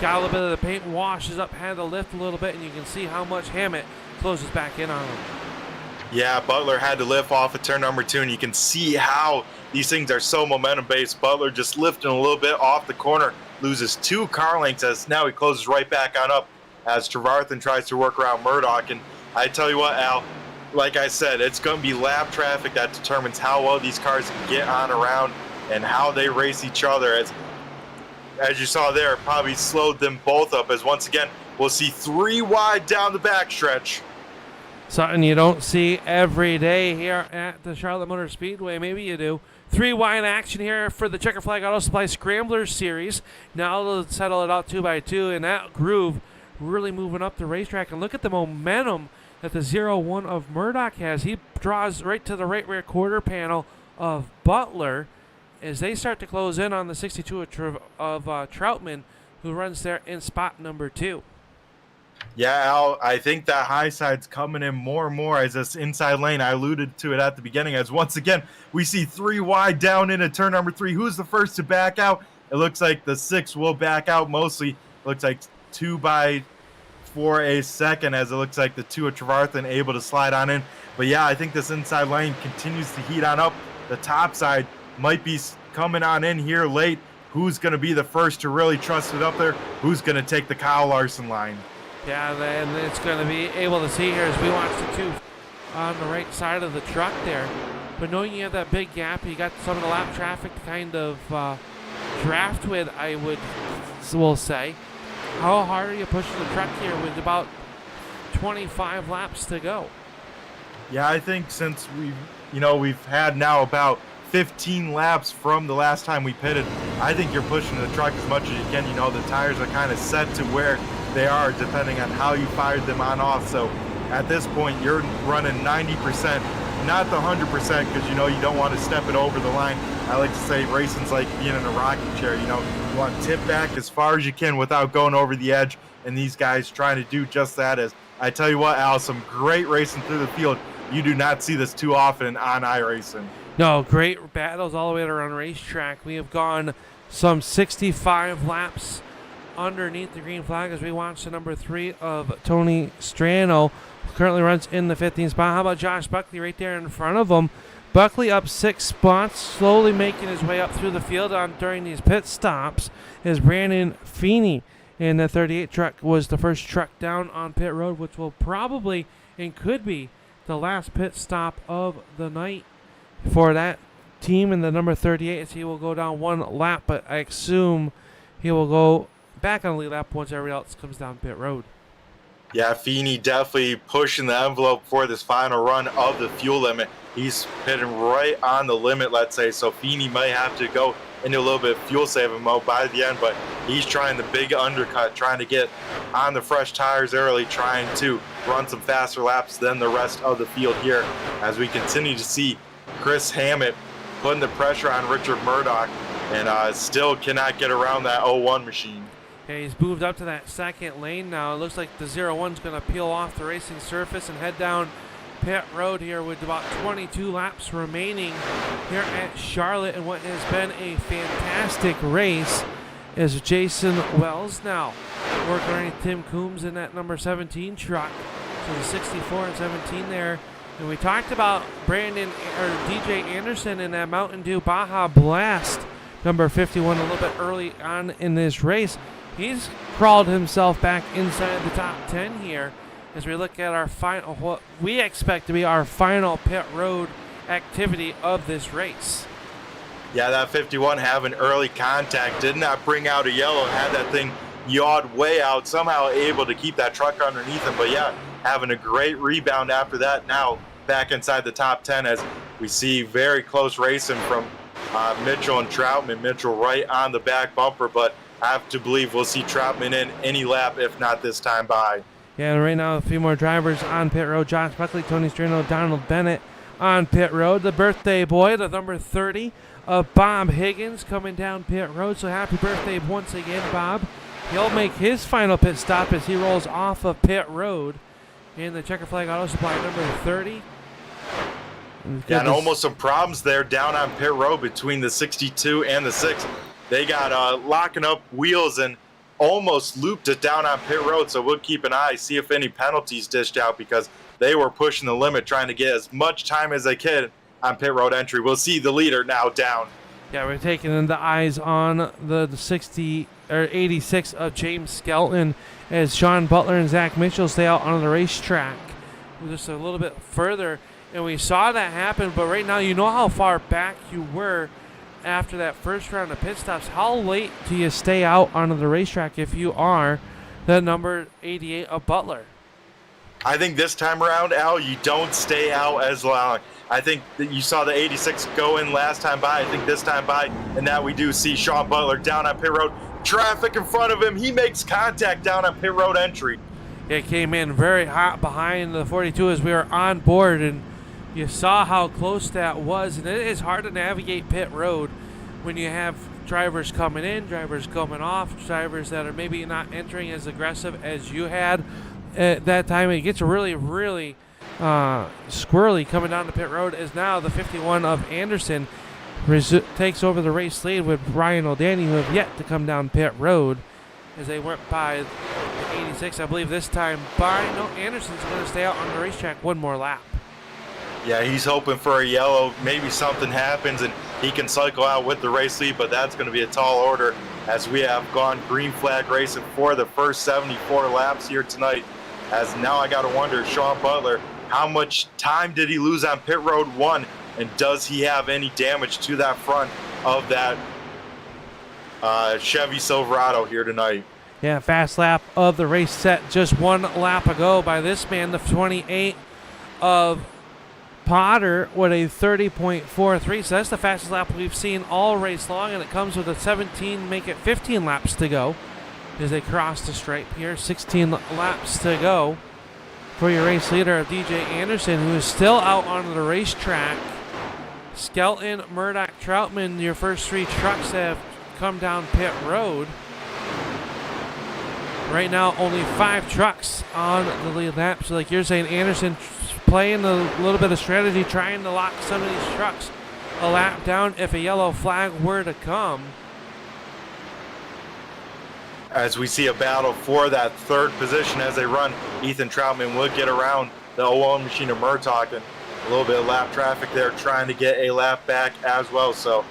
Got a little bit of the paint washes up, had to lift a little bit, and you can see how much Hammett closes back in on him. Yeah, Butler had to lift off of turn number 2, and you can see how these things are so momentum-based. Butler just lifting a little bit off the corner, loses 2 car lengths, as now he closes right back on up as Trevarthen tries to work around Murdoch. And I tell you what, Al, like I said, it's going to be lap traffic that determines how well these cars can get on around and how they race each other. As you saw there, probably slowed them both up, as once again, we'll see 3 wide down the backstretch. Something you don't see every day here at the Charlotte Motor Speedway. Maybe you do. 3 wide action here for the Checker Flag Auto Supply Scrambler Series. Now they'll settle it out 2 by 2, and that groove really moving up the racetrack. And look at the momentum that the 0-1 of Murdoch has. He draws right to the right rear quarter panel of Butler as they start to close in on the 62 of Troutman, who runs there in spot number 2. Yeah, Al, I think that high side's coming in more and more as this inside lane. I alluded to it at the beginning as once again we see 3 wide down into turn number 3. Who's the first to back out? It looks like the 6 will back out mostly. It looks like 2 by 4 a second, as it looks like the 2 of Trevarthen able to slide on in. But yeah, I think this inside lane continues to heat on up. The top side might be coming on in here late. Who's going to be the first to really trust it up there? Who's going to take the Kyle Larson line? Yeah, and it's going to be able to see here as we watch the 2 on the right side of the truck there. But knowing you have that big gap, you got some of the lap traffic to kind of draft with, will say. How hard are you pushing the truck here with about 25 laps to go? Yeah, I think since we've had now about 15 laps from the last time we pitted, I think you're pushing the truck as much as you can. The tires are kind of set to where they are depending on how you fired them on off. So at this point, you're running 90%, not the 100%, because you don't want to step it over the line. I like to say racing's like being in a rocking chair. You want to tip back as far as you can without going over the edge, and these guys trying to do just that. As I tell you what, Al, some great racing through the field. You do not see this too often on iRacing. No, great battles all the way around racetrack. We have gone some 65 laps underneath the green flag as we watch the number 3 of Tony Strano, who currently runs in the 15th spot. How about Josh Buckley right there in front of him? Buckley up 6 spots, slowly making his way up through the field during these pit stops, is Brandon Feeney in the 38 truck was the first truck down on pit road, which will probably and could be the last pit stop of the night for that team in the number 38, as he will go down 1 lap, but I assume he will go back on the lead lap once everybody else comes down pit road. Yeah, Feeney definitely pushing the envelope for this final run of the fuel limit. He's pitting right on the limit, let's say, so Feeney might have to go into a little bit of fuel saving mode by the end, but he's trying the big undercut, trying to get on the fresh tires early, trying to run some faster laps than the rest of the field here, as we continue to see Chris Hammett putting the pressure on Richard Murdoch, and still cannot get around that 0-1 machine. Okay, he's moved up to that second lane now. It looks like the 0-1's going to peel off the racing surface and head down pit road here with about 22 laps remaining here at Charlotte, and what has been a fantastic race is Jason Wells now working underneath Tim Coombs in that number 17 truck. So the 64 and 17 there. And we talked about DJ Anderson in that Mountain Dew Baja Blast number 51 a little bit early on in this race. He's crawled himself back inside the top 10 here as we look at our final, what we expect to be our final pit road activity of this race. Yeah, that 51 having early contact, did not bring out a yellow, had that thing yawed way out, somehow able to keep that truck underneath him. But yeah, having a great rebound after that, now back inside the top 10 as we see very close racing from Mitchell and Troutman. Mitchell right on the back bumper, but I have to believe we'll see Troutman in any lap, if not this time by. Yeah, and right now a few more drivers on pit road. Josh Buckley, Tony Strano, Donald Bennett on pit road. The birthday boy, the number 30 of Bob Higgins, coming down pit road. So happy birthday once again, Bob. He'll make his final pit stop as he rolls off of pit road in the Checker Flag Auto Supply number 30. Yeah, and almost some problems there down on pit road between the 62 and the 6. They got locking up wheels and almost looped it down on pit road, so we'll keep an eye, see if any penalties dished out, because they were pushing the limit, trying to get as much time as they could on pit road entry. We'll see the leader now down. Yeah, we're taking the eyes on the 60 or 86 of James Skelton as Sean Butler and Zach Mitchell stay out on the racetrack just a little bit further. And we saw that happen, but right now you know how far back you were after that first round of pit stops. How late do you stay out onto the racetrack if you are the number 88 of Butler? I think this time around, Al, you don't stay out as long. I think that you saw the 86 go in last time by. I think this time by, and now we do see Sean Butler down on pit road. Traffic in front of him. He makes contact down on pit road entry. It came in very hot behind the 42 as we were on board, and you saw how close that was. And it is hard to navigate pit road when you have drivers coming in, drivers coming off, drivers that are maybe not entering as aggressive as you had at that time. It gets really, really squirrely coming down the pit road, as now the 51 of Anderson takes over the race lead with Ryan O'Danny, who have yet to come down pit road, as they went by the 86. I believe this time by. No, Anderson's going to stay out on the racetrack one more lap. Yeah, he's hoping for a yellow. Maybe something happens and he can cycle out with the race lead, but that's going to be a tall order, as we have gone green flag racing for the first 74 laps here tonight. As now I got to wonder, Sean Butler, how much time did he lose on pit road 1, and does he have any damage to that front of that Chevy Silverado here tonight? Yeah, fast lap of the race set just one lap ago by this man, the 28 of Potter, with a 30.43. So that's the fastest lap we've seen all race long, and it comes with a 17, make it 15 laps to go as they cross the stripe here. 16 laps to go for your race leader of DJ Anderson, who is still out on the racetrack. Skelton, Murdoch, Troutman, your first 3 trucks have come down pit road. Right now, only 5 trucks on the lead lap. So like you're saying, Anderson playing a little bit of strategy, trying to lock some of these trucks a lap down if a yellow flag were to come. As we see a battle for that 3rd position as they run, Ethan Troutman will get around the 01 machine of Murtaugh, and a little bit of lap traffic there trying to get a lap back as well. So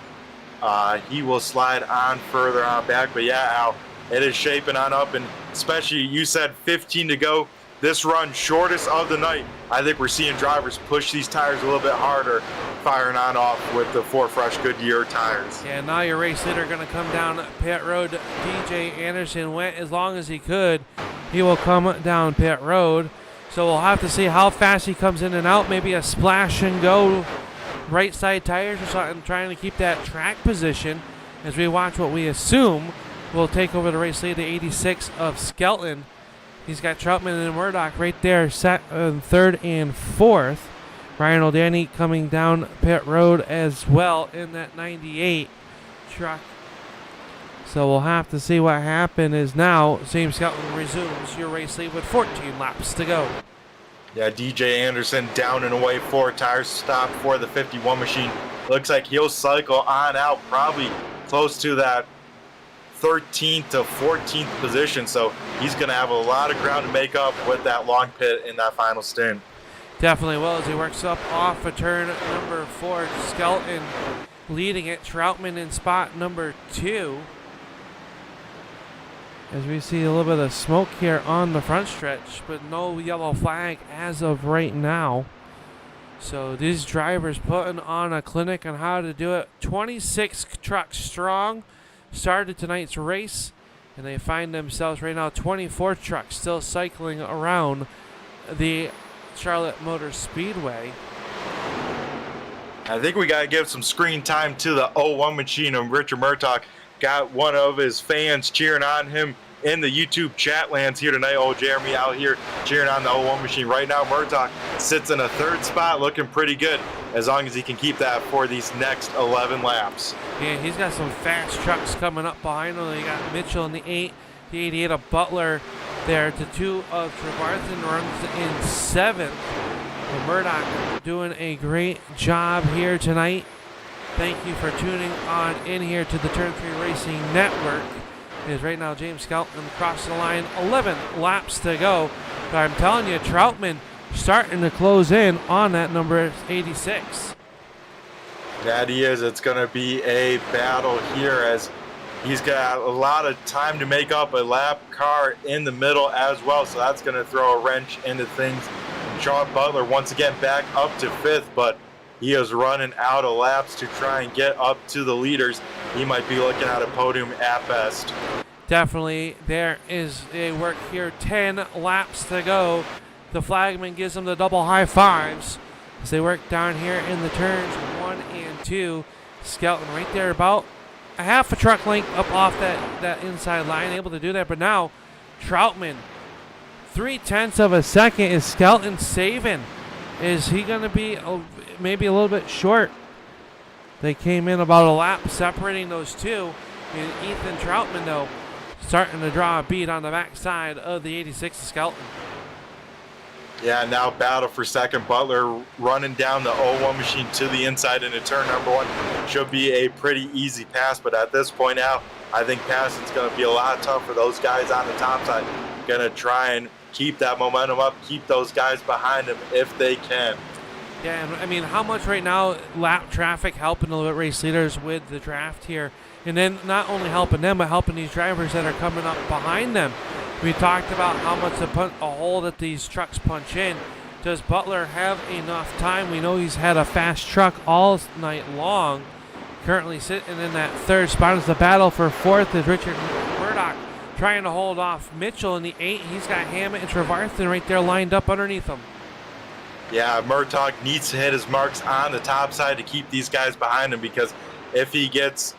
he will slide on further on back. But yeah, Al, it is shaping on up, and especially you said 15 to go. This run, shortest of the night. I think we're seeing drivers push these tires a little bit harder, firing on off with the 4 fresh Goodyear tires. Yeah, now your race leader going to come down pit road. DJ Anderson went as long as he could. He will come down pit road. So we'll have to see how fast he comes in and out. Maybe a splash and go right side tires or something, trying to keep that track position as we watch what we assume will take over the race lead, the 86 of Skelton. He's got Troutman and Murdoch right there, set 3rd and 4th. Ryan O'Danny coming down pit road as well in that 98 truck. So we'll have to see what happens. Is now James Skelton resumes your race lead with 14 laps to go. Yeah, DJ Anderson down and away, 4 tires stop for the 51 machine. Looks like he'll cycle on out, probably close to that 13th to 14th position, so he's going to have a lot of ground to make up with that long pit in that final stint. Definitely will, as he works up off of turn number 4. Skelton leading it. Troutman in spot number 2. As we see a little bit of smoke here on the front stretch, but no yellow flag as of right now. So these drivers putting on a clinic on how to do it. 26 trucks strong started tonight's race, and they find themselves right now 24 trucks still cycling around the Charlotte Motor Speedway. I think we got to give some screen time to the 01 machine of Richard Murtaugh. Got one of his fans cheering on him in the YouTube chat lands here tonight. Old Jeremy out here cheering on the 01 machine. Right now, Murtaugh sits in a 3rd spot, looking pretty good, as long as he can keep that for these next 11 laps. Yeah, he's got some fast trucks coming up behind him. You got Mitchell in the 8, the 88 of Butler there. The 2 of Trevarthen runs in 7th. And Murdoch doing a great job here tonight. Thank you for tuning on in here to the Turn 3 Racing Network. Is right now James Skelton across the line, 11 laps to go. But I'm telling you, Troutman starting to close in on that number 86. That he is. It's going to be a battle here, as he's got a lot of time to make up a lap car in the middle as well. So that's going to throw a wrench into things. Sean Butler once again back up to 5th, but he is running out of laps to try and get up to the leaders. He might be looking at a podium at best. Definitely, there is a work here. 10 laps to go. The flagman gives them the double high fives as they work down here in the turns 1 and 2. Skelton right there about a half a truck length up off that inside line, able to do that. But now Troutman, 0.3 of a second is Skelton saving. Is he going to be maybe a little bit short? They came in about a lap separating those two. And Ethan Troutman, though, starting to draw a bead on the backside of the 86 Skelton. Yeah, now battle for second. Butler running down the 0-1 machine to the inside into turn number 1. Should be a pretty easy pass, but at this point now, I think passing's going to be a lot tough for those guys on the top side. Going to try and keep that momentum up, keep those guys behind them if they can. Yeah, and I mean, how much right now lap traffic helping the race leaders with the draft here, and then not only helping them, but helping these drivers that are coming up behind them. We talked about how much a hole that these trucks punch in. Does Butler have enough time? We know he's had a fast truck all night long. Currently sitting in that third spot as the battle for fourth is Richard Murdoch trying to hold off Mitchell in the 8. He's got Hammett and Trevarthen right there lined up underneath him. Yeah, Murdoch needs to hit his marks on the top side to keep these guys behind him, because if he gets,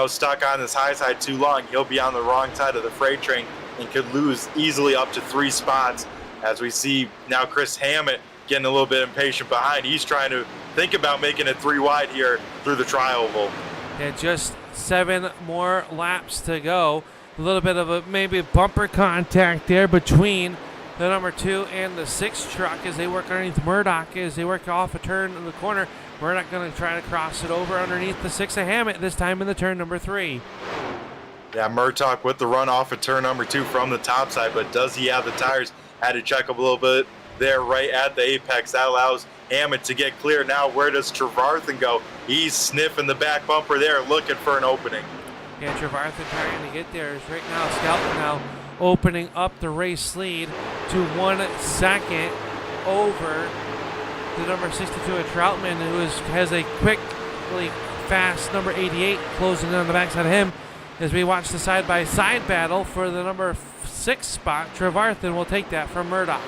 stuck on this high side too long, he'll be on the wrong side of the freight train and could lose easily up to 3 spots. As we see now Chris Hammett getting a little bit impatient behind. He's trying to think about making it 3 wide here through the tri-oval. Yeah, just 7 more laps to go. A little bit of maybe bumper contact there between the number 2 and the 6 truck as they work underneath Murdoch, as they work off a turn in the corner. Murdoch going to try to cross it over underneath the 6 of Hammett, this time in the turn number 3. Yeah, Murdoch with the run off of turn number 2 from the top side, but does he have the tires? Had to check up a little bit there right at the apex. That allows Hammett to get clear. Now where does Trevarthen go? He's sniffing the back bumper there, looking for an opening. Yeah, Trevarthen trying to get there. Right now, Skelton now opening up the race lead to 1 second over the number 62 of Troutman, who has a quick, really fast number 88 closing in on the backside of him. As we watch the side-by-side battle for the number 6 spot, Trevarthen will take that from Murdoch.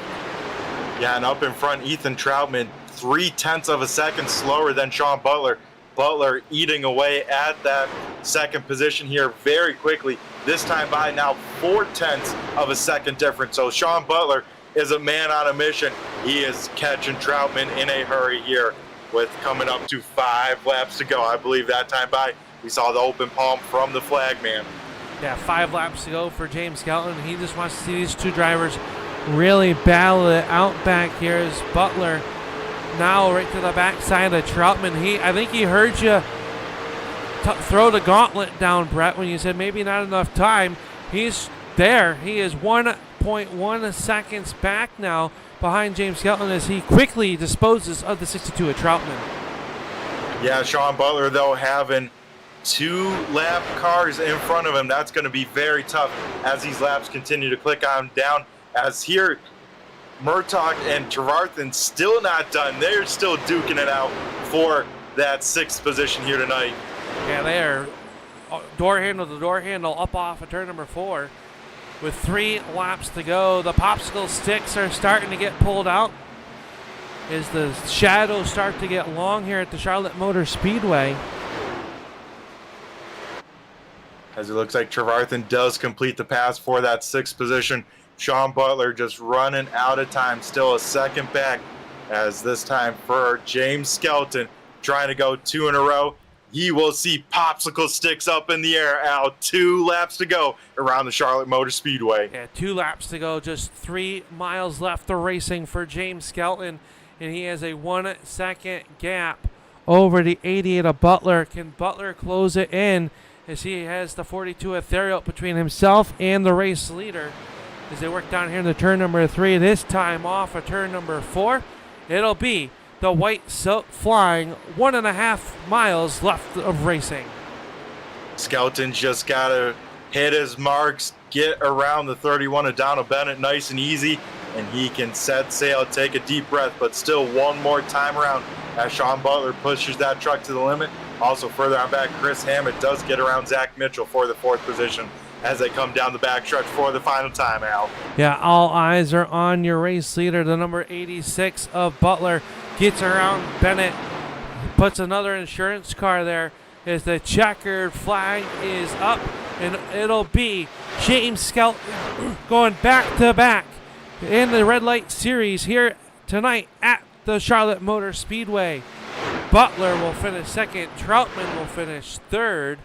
Yeah, and up in front, Ethan Troutman, 0.3 of a second slower than Sean Butler. Butler eating away at that second position here very quickly. This time by now 0.4 of a second difference. So Sean Butler is a man on a mission. He is catching Troutman in a hurry here with coming up to 5 laps to go. I believe that time by, we saw the open palm from the flagman. Yeah, 5 laps to go for James Skelton. He just wants to see these 2 drivers really battle it out back here as Butler now right to the backside of Troutman. I think he heard you throw the gauntlet down, Brett, when you said maybe not enough time. He's there. He is 1.1 seconds back now behind James Skelton as he quickly disposes of the 62 of Troutman. Yeah, Sean Butler, though, having 2 lap cars in front of him. That's going to be very tough as these laps continue to click on down. As here, Murdoch and Trevarthen still not done. They're still duking it out for that 6th position here tonight. Yeah, they are door handle to door handle up off of turn number 4 with 3 laps to go. The popsicle sticks are starting to get pulled out as the shadows start to get long here at the Charlotte Motor Speedway. As it looks like Trevarthen does complete the pass for that 6th position. Sean Butler just running out of time, still a second back, as this time for James Skelton trying to go 2 in a row. He will see popsicle sticks up in the air, Al. 2 laps to go around the Charlotte Motor Speedway. Yeah, 2 laps to go, just 3 miles left of racing for James Skelton, and he has a 1 second gap over the 88 of Butler. Can Butler close it in as he has the 42 ethereal between himself and the race leader as they work down here in the turn number 3, this time off of turn number 4. It'll be the white silk flying 1.5 miles left of racing. Skelton just got to hit his marks, get around the 31 of Donald Bennett nice and easy, and he can set sail, take a deep breath, but still one more time around as Sean Butler pushes that truck to the limit. Also further on back, Chris Hammett does get around Zach Mitchell for the 4th position. as they come down the backstretch for the final time, Al. Yeah, all eyes are on your race leader. The number 86 of Butler gets around Bennett, puts another insurance car there as the checkered flag is up, and it'll be James Skelton going back-to-back in the red light series here tonight at the Charlotte Motor Speedway. Butler will finish second. Troutman will finish third.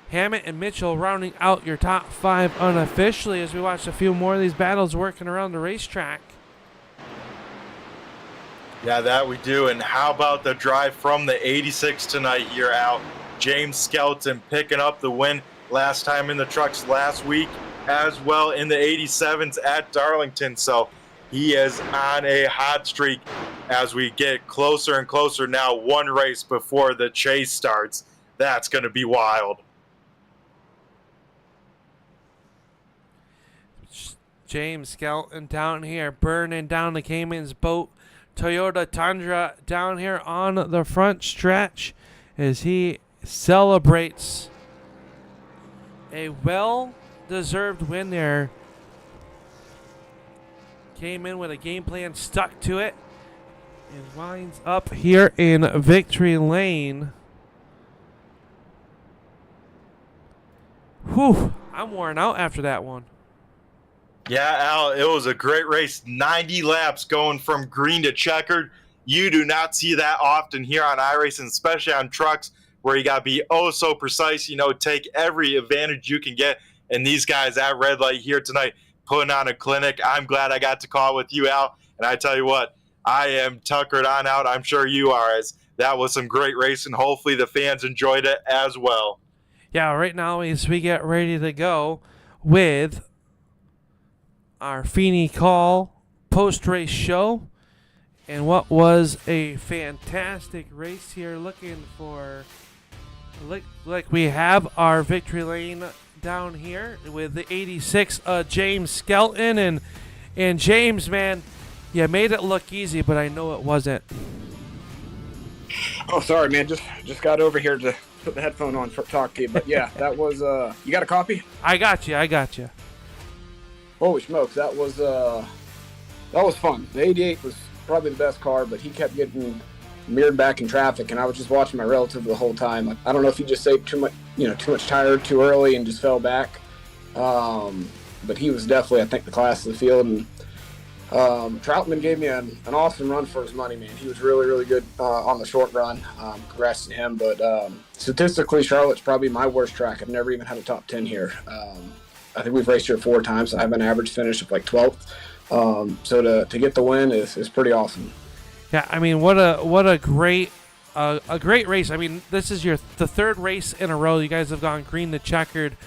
Hammett and Mitchell rounding out your top five unofficially as we watch a few more of these battles working around the racetrack. Yeah, that we do. And how about the drive from the 86 tonight here, Al? James Skelton picking up the win last time in the trucks last week, as well in the 87s at Darlington. So he is on a hot streak as we get closer and closer now, one race before the chase starts. That's going to be wild. James Skelton down here, burning down the Cayman's boat. Toyota Tundra down here on the front stretch as he celebrates a well-deserved win there. Came in with a game plan, stuck to it, and winds up here in victory lane. Whew, I'm worn out after that one. Yeah, Al, it was a great race. 90 laps going from green to checkered. You do not see that often here on iRacing, especially on trucks where you got to be oh so precise, take every advantage you can get. And these guys at Red Light here tonight putting on a clinic. I'm glad I got to call with you, Al. And I tell you what, I am tuckered on out. I'm sure you are, as that was some great racing. Hopefully the fans enjoyed it as well. Yeah, right now as we get ready to go with our Feeney Call post-race show, and what was a fantastic race here. Looking for, like we have our victory lane down here with the 86 James Skelton, and James, man, you made it look easy, but I know it wasn't. Oh, sorry, man. Just got over here to put the headphone on for talk to you. But yeah, that was. You got a copy? I got you. Holy smokes, that was fun. The 88 was probably the best car, but he kept getting mirrored back in traffic, and I was just watching my relative the whole time. I don't know if he just saved too much tire too early and just fell back. But he was definitely, I think, the class of the field. And Troutman gave me an awesome run for his money, man. He was really, really good on the short run. Congrats to him. But statistically, Charlotte's probably my worst track. I've never even had a top 10 here. I think we've raced here 4 times. So I have an average finish of like 12th. So to get the win is pretty awesome. Yeah, I mean, what a great race. I mean, this is the third race in a row you guys have gone green to checkered.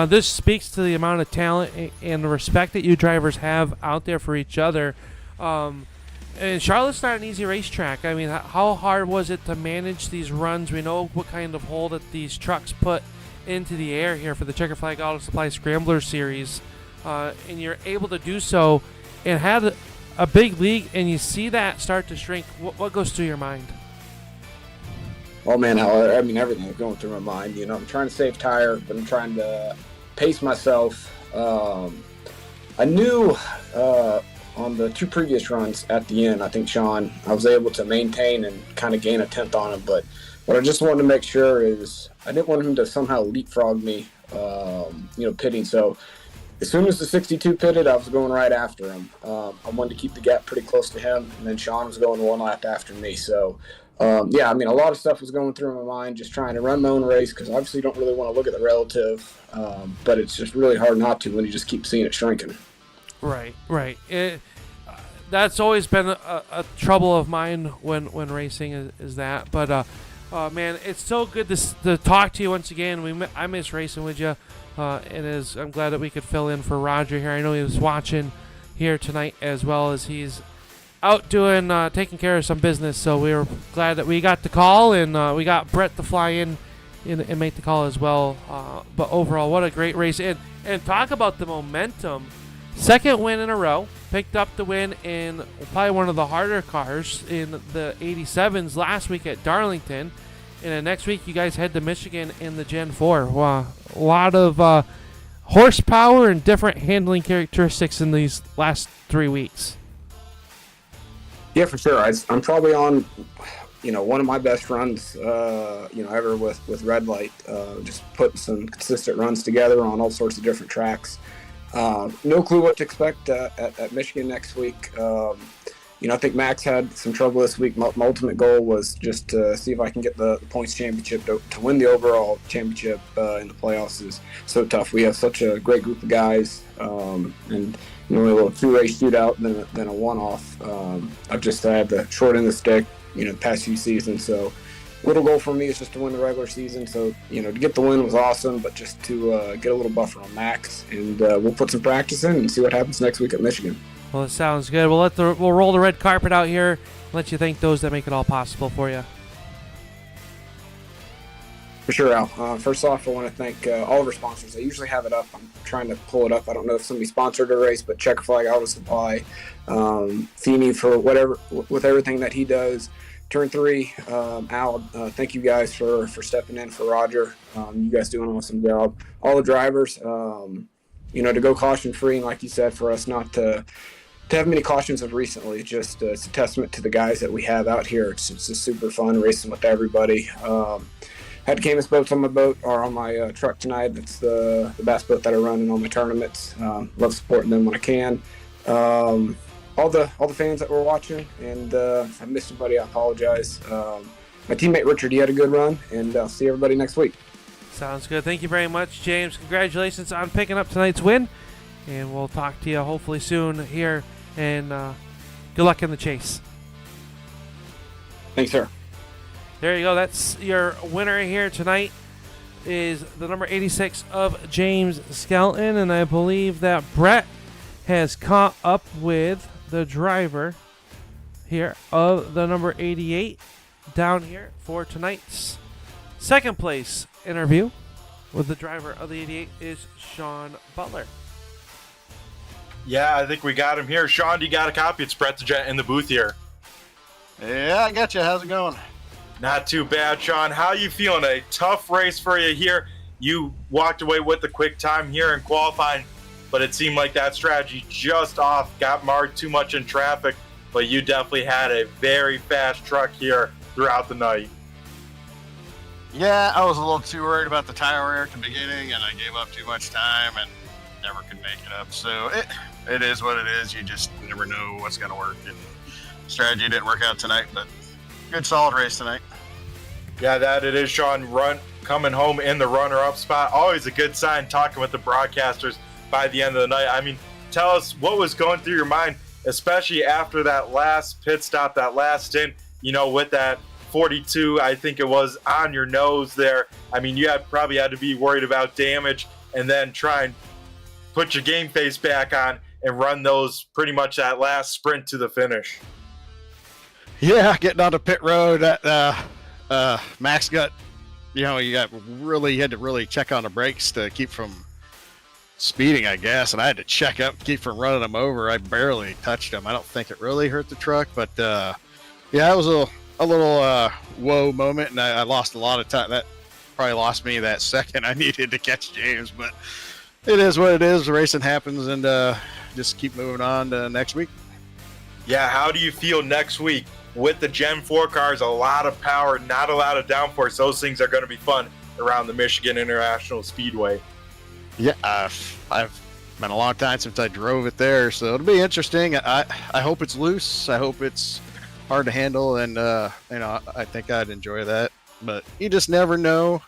This speaks to the amount of talent and the respect that you drivers have out there for each other. And Charlotte's not an easy racetrack. I mean, how hard was it to manage these runs? We know what kind of hole that these trucks put into the air here for the Checkered Flag Auto Supply Scrambler Series. And you're able to do so and have a big league, and you see that start to shrink. What goes through your mind? Oh, man, I mean, everything is going through my mind. I'm trying to save tire, but I'm trying to pace myself. I knew on the 2 previous runs at the end, I think Sean, I was able to maintain and kind of gain a 10th on him. But what I just wanted to make sure is I didn't want him to somehow leapfrog me, pitting. So as soon as the 62 pitted, I was going right after him. I wanted to keep the gap pretty close to him, and then Sean was going 1 lap after me. So, I mean, a lot of stuff was going through my mind, just trying to run my own race, because obviously you don't really want to look at the relative, but it's just really hard not to when you just keep seeing it shrinking. Right. That's always been a trouble of mine when racing is that. But, man, it's so good to talk to you once again. I miss racing with you. I'm glad that we could fill in for Roger here. I know he was watching here tonight as well, as he's out doing taking care of some business. So we were glad that we got the call, and we got Brett to fly in and make the call as well. But overall, what a great race. And talk about the momentum. Second win in a row. Picked up the win in probably one of the harder cars in the 87s last week at Darlington. And then next week, you guys head to Michigan in the Gen 4. Wow. A lot of horsepower and different handling characteristics in these last 3 weeks. Yeah, for sure. I'm probably on, one of my best runs, ever with Red Light. Just putting some consistent runs together on all sorts of different tracks. No clue what to expect at Michigan next week. I think Max had some trouble this week. My ultimate goal was just to see if I can get the points championship to win the overall championship in the playoffs. Is so tough. We have such a great group of guys, and a little 2-race shootout than a one-off. I've just had the short end of the stick, the past few seasons. So, little goal for me is just to win the regular season. So, to get the win was awesome, but just to get a little buffer on Max, and we'll put some practice in and see what happens next week at Michigan. Well, it sounds good. We'll roll the red carpet out here. Let you thank those that make it all possible for you. For sure, Al. First off, I want to thank all of our sponsors. I usually have it up. I'm trying to pull it up. I don't know if somebody sponsored a race, but Checkered Flag Auto Supply, Feeney for with everything that he does. Turn 3, Al, thank you guys for stepping in for Roger. You guys do an awesome job. All the drivers, to go caution free, and like you said, for us not to have many cautions of recently, just it's a testament to the guys that we have out here. It's just super fun racing with everybody. Had Camus boats on my boat or on my truck tonight. It's the bass boat that I run in all my tournaments. Love supporting them when I can. All the fans that were watching, and if I missed anybody, I apologize. My teammate Richard, he had a good run, and I'll see everybody next week. Sounds good. Thank you very much, James. Congratulations on picking up tonight's win, and we'll talk to you hopefully soon here, and good luck in the chase. Thanks, sir. There you go. That's your winner here tonight, is the number 86 of James Skelton, and I believe that Brett has caught up with the driver here of the number 88 down here for tonight's second place interview with the driver of the 88 is Sean Butler. Yeah, I think we got him here. Sean, do you got a copy? It's Brett the Jet in the booth here. Yeah, I got you. How's it going? Not too bad, Sean. How you feeling? A tough race for you here. You walked away with the quick time here in qualifying, but it seemed like that strategy just off, got marred too much in traffic, but you definitely had a very fast truck here throughout the night. Yeah, I was a little too worried about the tire wear at the beginning, and I gave up too much time and never could make it up. So it is what it is. You just never know what's going to work, and strategy didn't work out tonight, but good solid race tonight. Yeah, that it is, Sean. Coming home in the runner-up spot, always a good sign talking with the broadcasters by the end of the night. I mean, tell us what was going through your mind, especially after that last pit stop, that last stint, with that 42, I think it was, on your nose there. I mean, you probably had to be worried about damage, and then try and put your game face back on and run those pretty much that last sprint to the finish. Yeah, getting onto pit road, Max got, you had to really check on the brakes to keep from speeding, I guess, and I had to check up, keep from running him over. I barely touched him. I don't think it really hurt the truck, but yeah, it was a little whoa moment, and I lost a lot of time. That probably lost me that second I needed to catch James, but it is what it is. The racing happens, and just keep moving on to next week. Yeah, how do you feel next week with the Gen 4 cars? A lot of power, not a lot of downforce. Those things are going to be fun around the Michigan International Speedway. Yeah, I've been a long time since I drove it there, so it'll be interesting. I hope it's loose. I hope it's hard to handle, and I think I'd enjoy that. But you just never know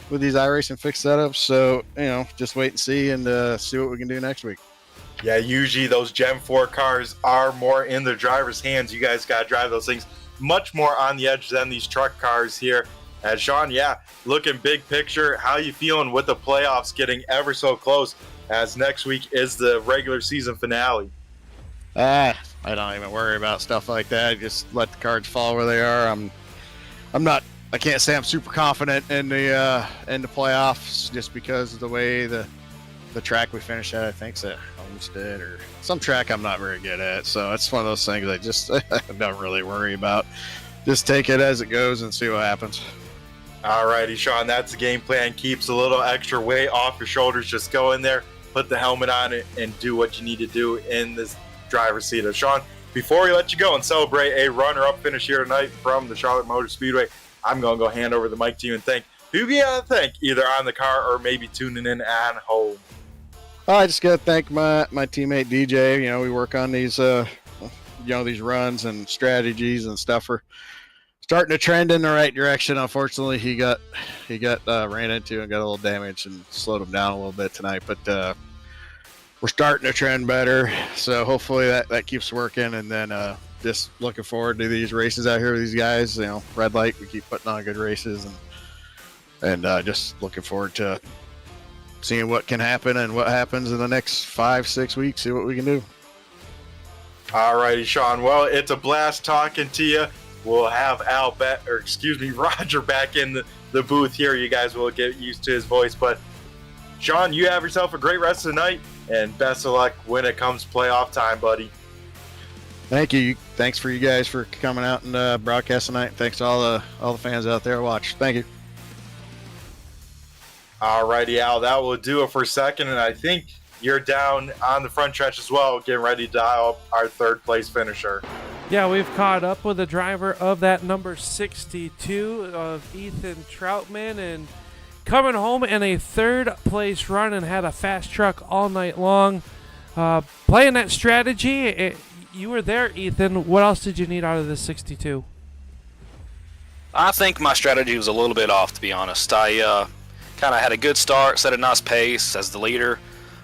with these iRacing fixed setups, so just wait and see, and see what we can do next week. Yeah, usually those Gen 4 cars are more in the driver's hands. You guys got to drive those things much more on the edge than these truck cars here. And Sean, yeah, looking big picture, how you feeling with the playoffs getting ever so close, as next week is the regular season finale? I don't even worry about stuff like that. Just let the cards fall where they are. I can't say I'm super confident in the playoffs just because of the way the track we finished at. I think it's at Homestead or some track I'm not very good at. So it's one of those things I don't really worry about. Just take it as it goes and see what happens. Alrighty, Sean, that's the game plan. Keeps a little extra weight off your shoulders. Just go in there, put the helmet on it, and do what you need to do in this driver's seat. Sean, before we let you go and celebrate a runner-up finish here tonight from the Charlotte Motor Speedway, I'm going to go hand over the mic to you and thank who you got to thank, either on the car or maybe tuning in at home. I just got to thank my teammate DJ. You know, we work on these, these runs and strategies and stuff. We're starting to trend in the right direction. Unfortunately, he got ran into and got a little damage and slowed him down a little bit tonight. But we're starting to trend better. So hopefully that keeps working. And then just looking forward to these races out here with these guys. You know, red light, we keep putting on good races, and just looking forward to seeing what can happen and what happens in the next 5-6 weeks. See what we can do. All righty, Sean. Well, it's a blast talking to you. We'll have Roger back in the booth here. You guys will get used to his voice. But, Sean, you have yourself a great rest of the night, and best of luck when it comes playoff time, buddy. Thank you. Thanks for you guys for coming out and broadcast tonight. Thanks to all the fans out there who watch. Thank you. All righty, Al. That will do it for a second, and I think you're down on the front stretch as well, getting ready to dial up our third-place finisher. Yeah, we've caught up with the driver of that number 62 of Ethan Troutman, and coming home in a third-place run and had a fast truck all night long. Playing that strategy, you were there, Ethan. What else did you need out of this 62? I think my strategy was a little bit off, to be honest. I kind of had a good start, set a nice pace as the leader.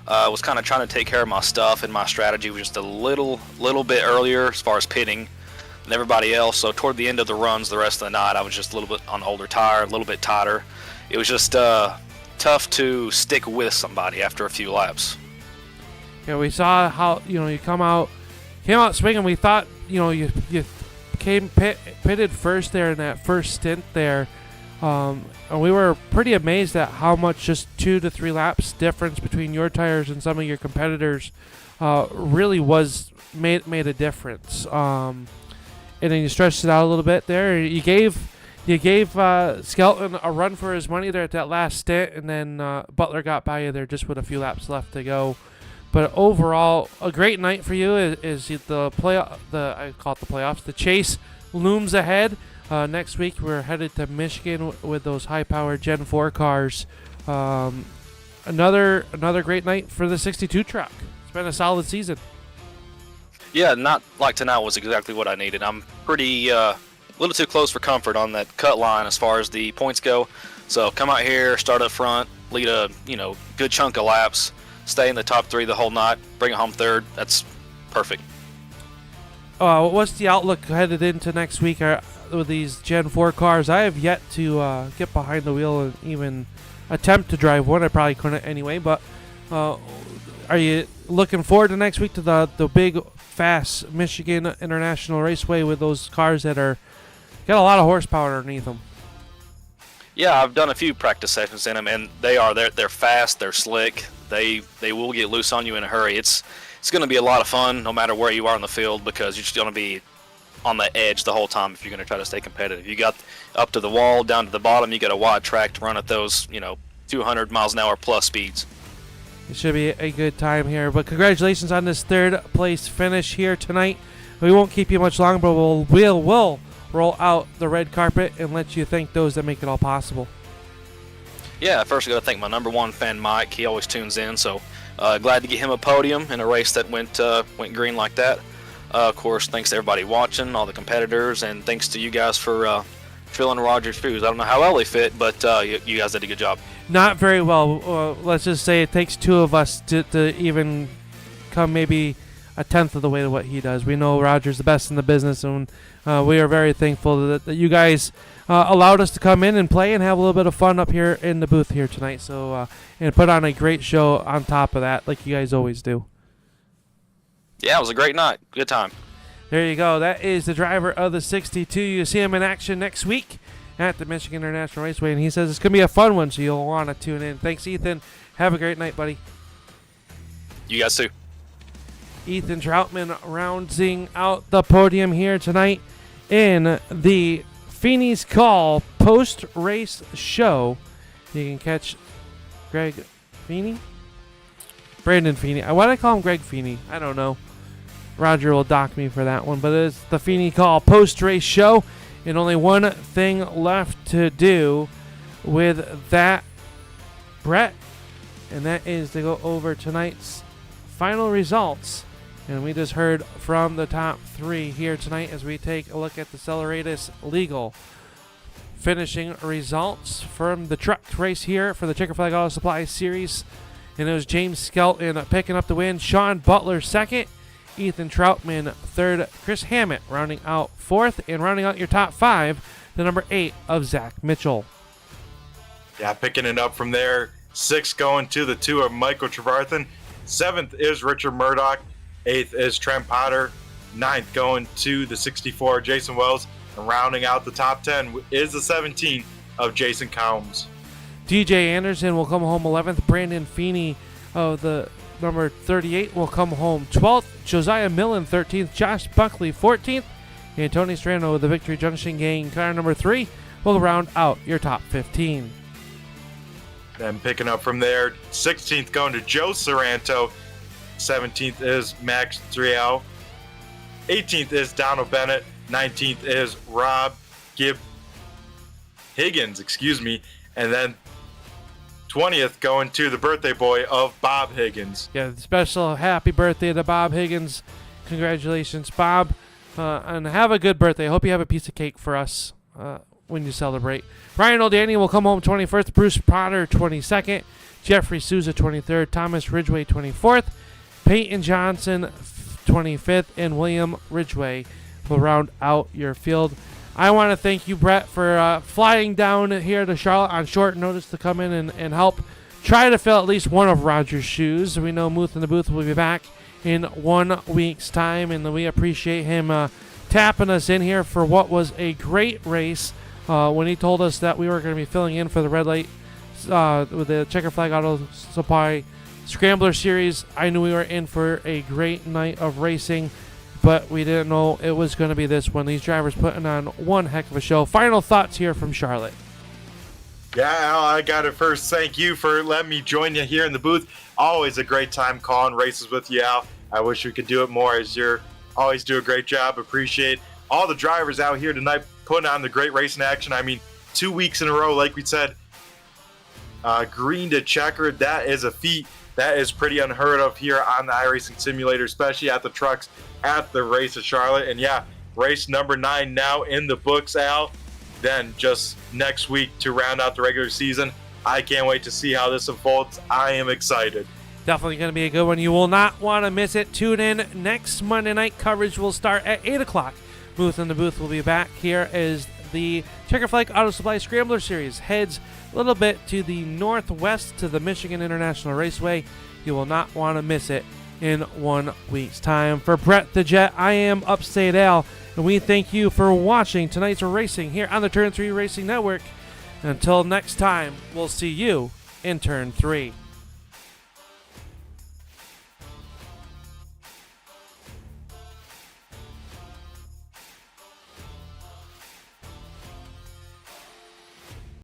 Was kind of trying to take care of my stuff, and my strategy was just a little bit earlier as far as pitting than everybody else. So toward the end of the runs, the rest of the night, I was just a little bit on the older tire, a little bit tighter. It was just tough to stick with somebody after a few laps. Yeah, we saw how you came out swinging. We thought you pitted first there in that first stint there. And we were pretty amazed at how much just 2 to 3 laps difference between your tires and some of your competitors really made a difference. And then you stretched it out a little bit there. You gave Skelton a run for his money there at that last stint, and then Butler got by you there just with a few laps left to go. But overall, a great night for you. Is the I call it the playoffs. The chase looms ahead. Next week, we're headed to Michigan with those high-powered Gen 4 cars. Another great night for the 62 truck. It's been a solid season. Yeah, not like tonight was exactly what I needed. I'm pretty a little too close for comfort on that cut line as far as the points go. So come out here, start up front, lead a good chunk of laps, stay in the top 3 the whole night, bring it home third. That's perfect. What's the outlook headed into next week with these Gen 4 cars? I have yet to get behind the wheel and even attempt to drive one. I probably couldn't anyway, but are you looking forward to next week to the big, fast Michigan International Raceway with those cars that got a lot of horsepower underneath them? Yeah, I've done a few practice sessions in them, and they're fast, they're slick, they will get loose on you in a hurry. It's going to be a lot of fun no matter where you are in the field, because you're just going to be on the edge the whole time if you're going to try to stay competitive. You got up to the wall, down to the bottom, you got a wide track to run at those 200 miles an hour plus speeds. It should be a good time here, but congratulations on this third place finish here tonight. We won't keep you much longer, but we'll roll out the red carpet and let you thank those that make it all possible. Yeah, first I got to thank my number one fan, Mike. He always tunes in, so glad to get him a podium in a race that went green like that. Of course, thanks to everybody watching, all the competitors, and thanks to you guys for filling Roger's shoes. I don't know how well they fit, but you guys did a good job. Not very well. Let's just say it takes 2 of us to even come maybe a tenth of the way to what he does. We know Roger's the best in the business, and we are very thankful that you guys allowed us to come in and play and have a little bit of fun up here in the booth here tonight. So and put on a great show on top of that, like you guys always do. Yeah, it was a great night. Good time. There you go. That is the driver of the 62. You see him in action next week at the Michigan International Raceway, and he says it's going to be a fun one, so you'll want to tune in. Thanks, Ethan. Have a great night, buddy. You guys too. Ethan Troutman rounding out the podium here tonight in the Feeney's Call post-race show. You can catch Greg Feeney? Brandon Feeney. Why do I call him Greg Feeney? I don't know. Roger will dock me for that one, but it's the Feeney Call post-race show, and only one thing left to do with that, Brett, and that is to go over tonight's final results. And we just heard from the top three here tonight as we take a look at the Celeratus Legal finishing results from the truck race here for the Checkered Flag Auto Supply Series. And it was James Skelton picking up the win, Sean Butler second, Ethan Troutman third, Chris Hammett rounding out fourth, and rounding out your top five, the number 8 of Zach Mitchell. Yeah, picking it up from there. 6th going to the 2 of Michael Trevarthen. 7th is Richard Murdoch. 8th is Trent Potter. 9th going to the 64 Jason Wells. And rounding out the top 10 is the 17 of Jason Combs. DJ Anderson will come home 11th. Brandon Feeney of the number 38 will come home 12th. Josiah Millen 13th. Josh Buckley 14th. And Tony Strano of the Victory Junction Gang, car number 3, will round out your top 15. Then picking up from there, 16th going to Joe Saranto. 17th is Max Driel. 18th is Donald Bennett. 19th is Rob Higgins, and then 20th going to the birthday boy of Bob Higgins. Yeah, special happy birthday to Bob Higgins. Congratulations, Bob, and have a good birthday. I hope you have a piece of cake for us when you celebrate. Ryan O'Danny will come home 21st. Bruce Potter 22nd. Jeffrey Souza 23rd. Thomas Ridgway 24th. Peyton Johnson 25th, and William Ridgway will round out your field. I want to thank you, Brett, for flying down here to Charlotte on short notice to come in and help try to fill at least one of Roger's shoes. We know Muth in the Booth will be back in 1 week's time, and we appreciate him tapping us in here for what was a great race. When he told us that we were going to be filling in for the red light with the Checkered Flag Auto Supply Scrambler Series, I knew we were in for a great night of racing, but we didn't know it was going to be this one. These drivers putting on one heck of a show. Final thoughts here from Charlotte. Yeah, Al, I got to first thank you for letting me join you here in the booth. Always a great time calling races with you, Al. I wish we could do it more, as you're always do a great job. Appreciate all the drivers out here tonight putting on the great racing action. I mean, 2 weeks in a row, like we said, green to checkered. That is a feat. That is pretty unheard of here on the iRacing Simulator, especially at the trucks at the race of Charlotte. And yeah, race number 9 now in the books, Al. Then just next week to round out the regular season. I can't wait to see how this unfolds. I am excited. Definitely going to be a good one. You will not want to miss it. Tune in next Monday night. Coverage will start at 8 o'clock. Booth in the Booth will be back here as the Checkered Flag Auto Supply Scrambler Series heads a little bit to the northwest to the Michigan International Raceway. You will not want to miss it in 1 week's time. For Brett the Jet, I am Upstate Al, and we thank you for watching tonight's racing here on the Turn 3 Racing Network. Until next time, we'll see you in Turn 3.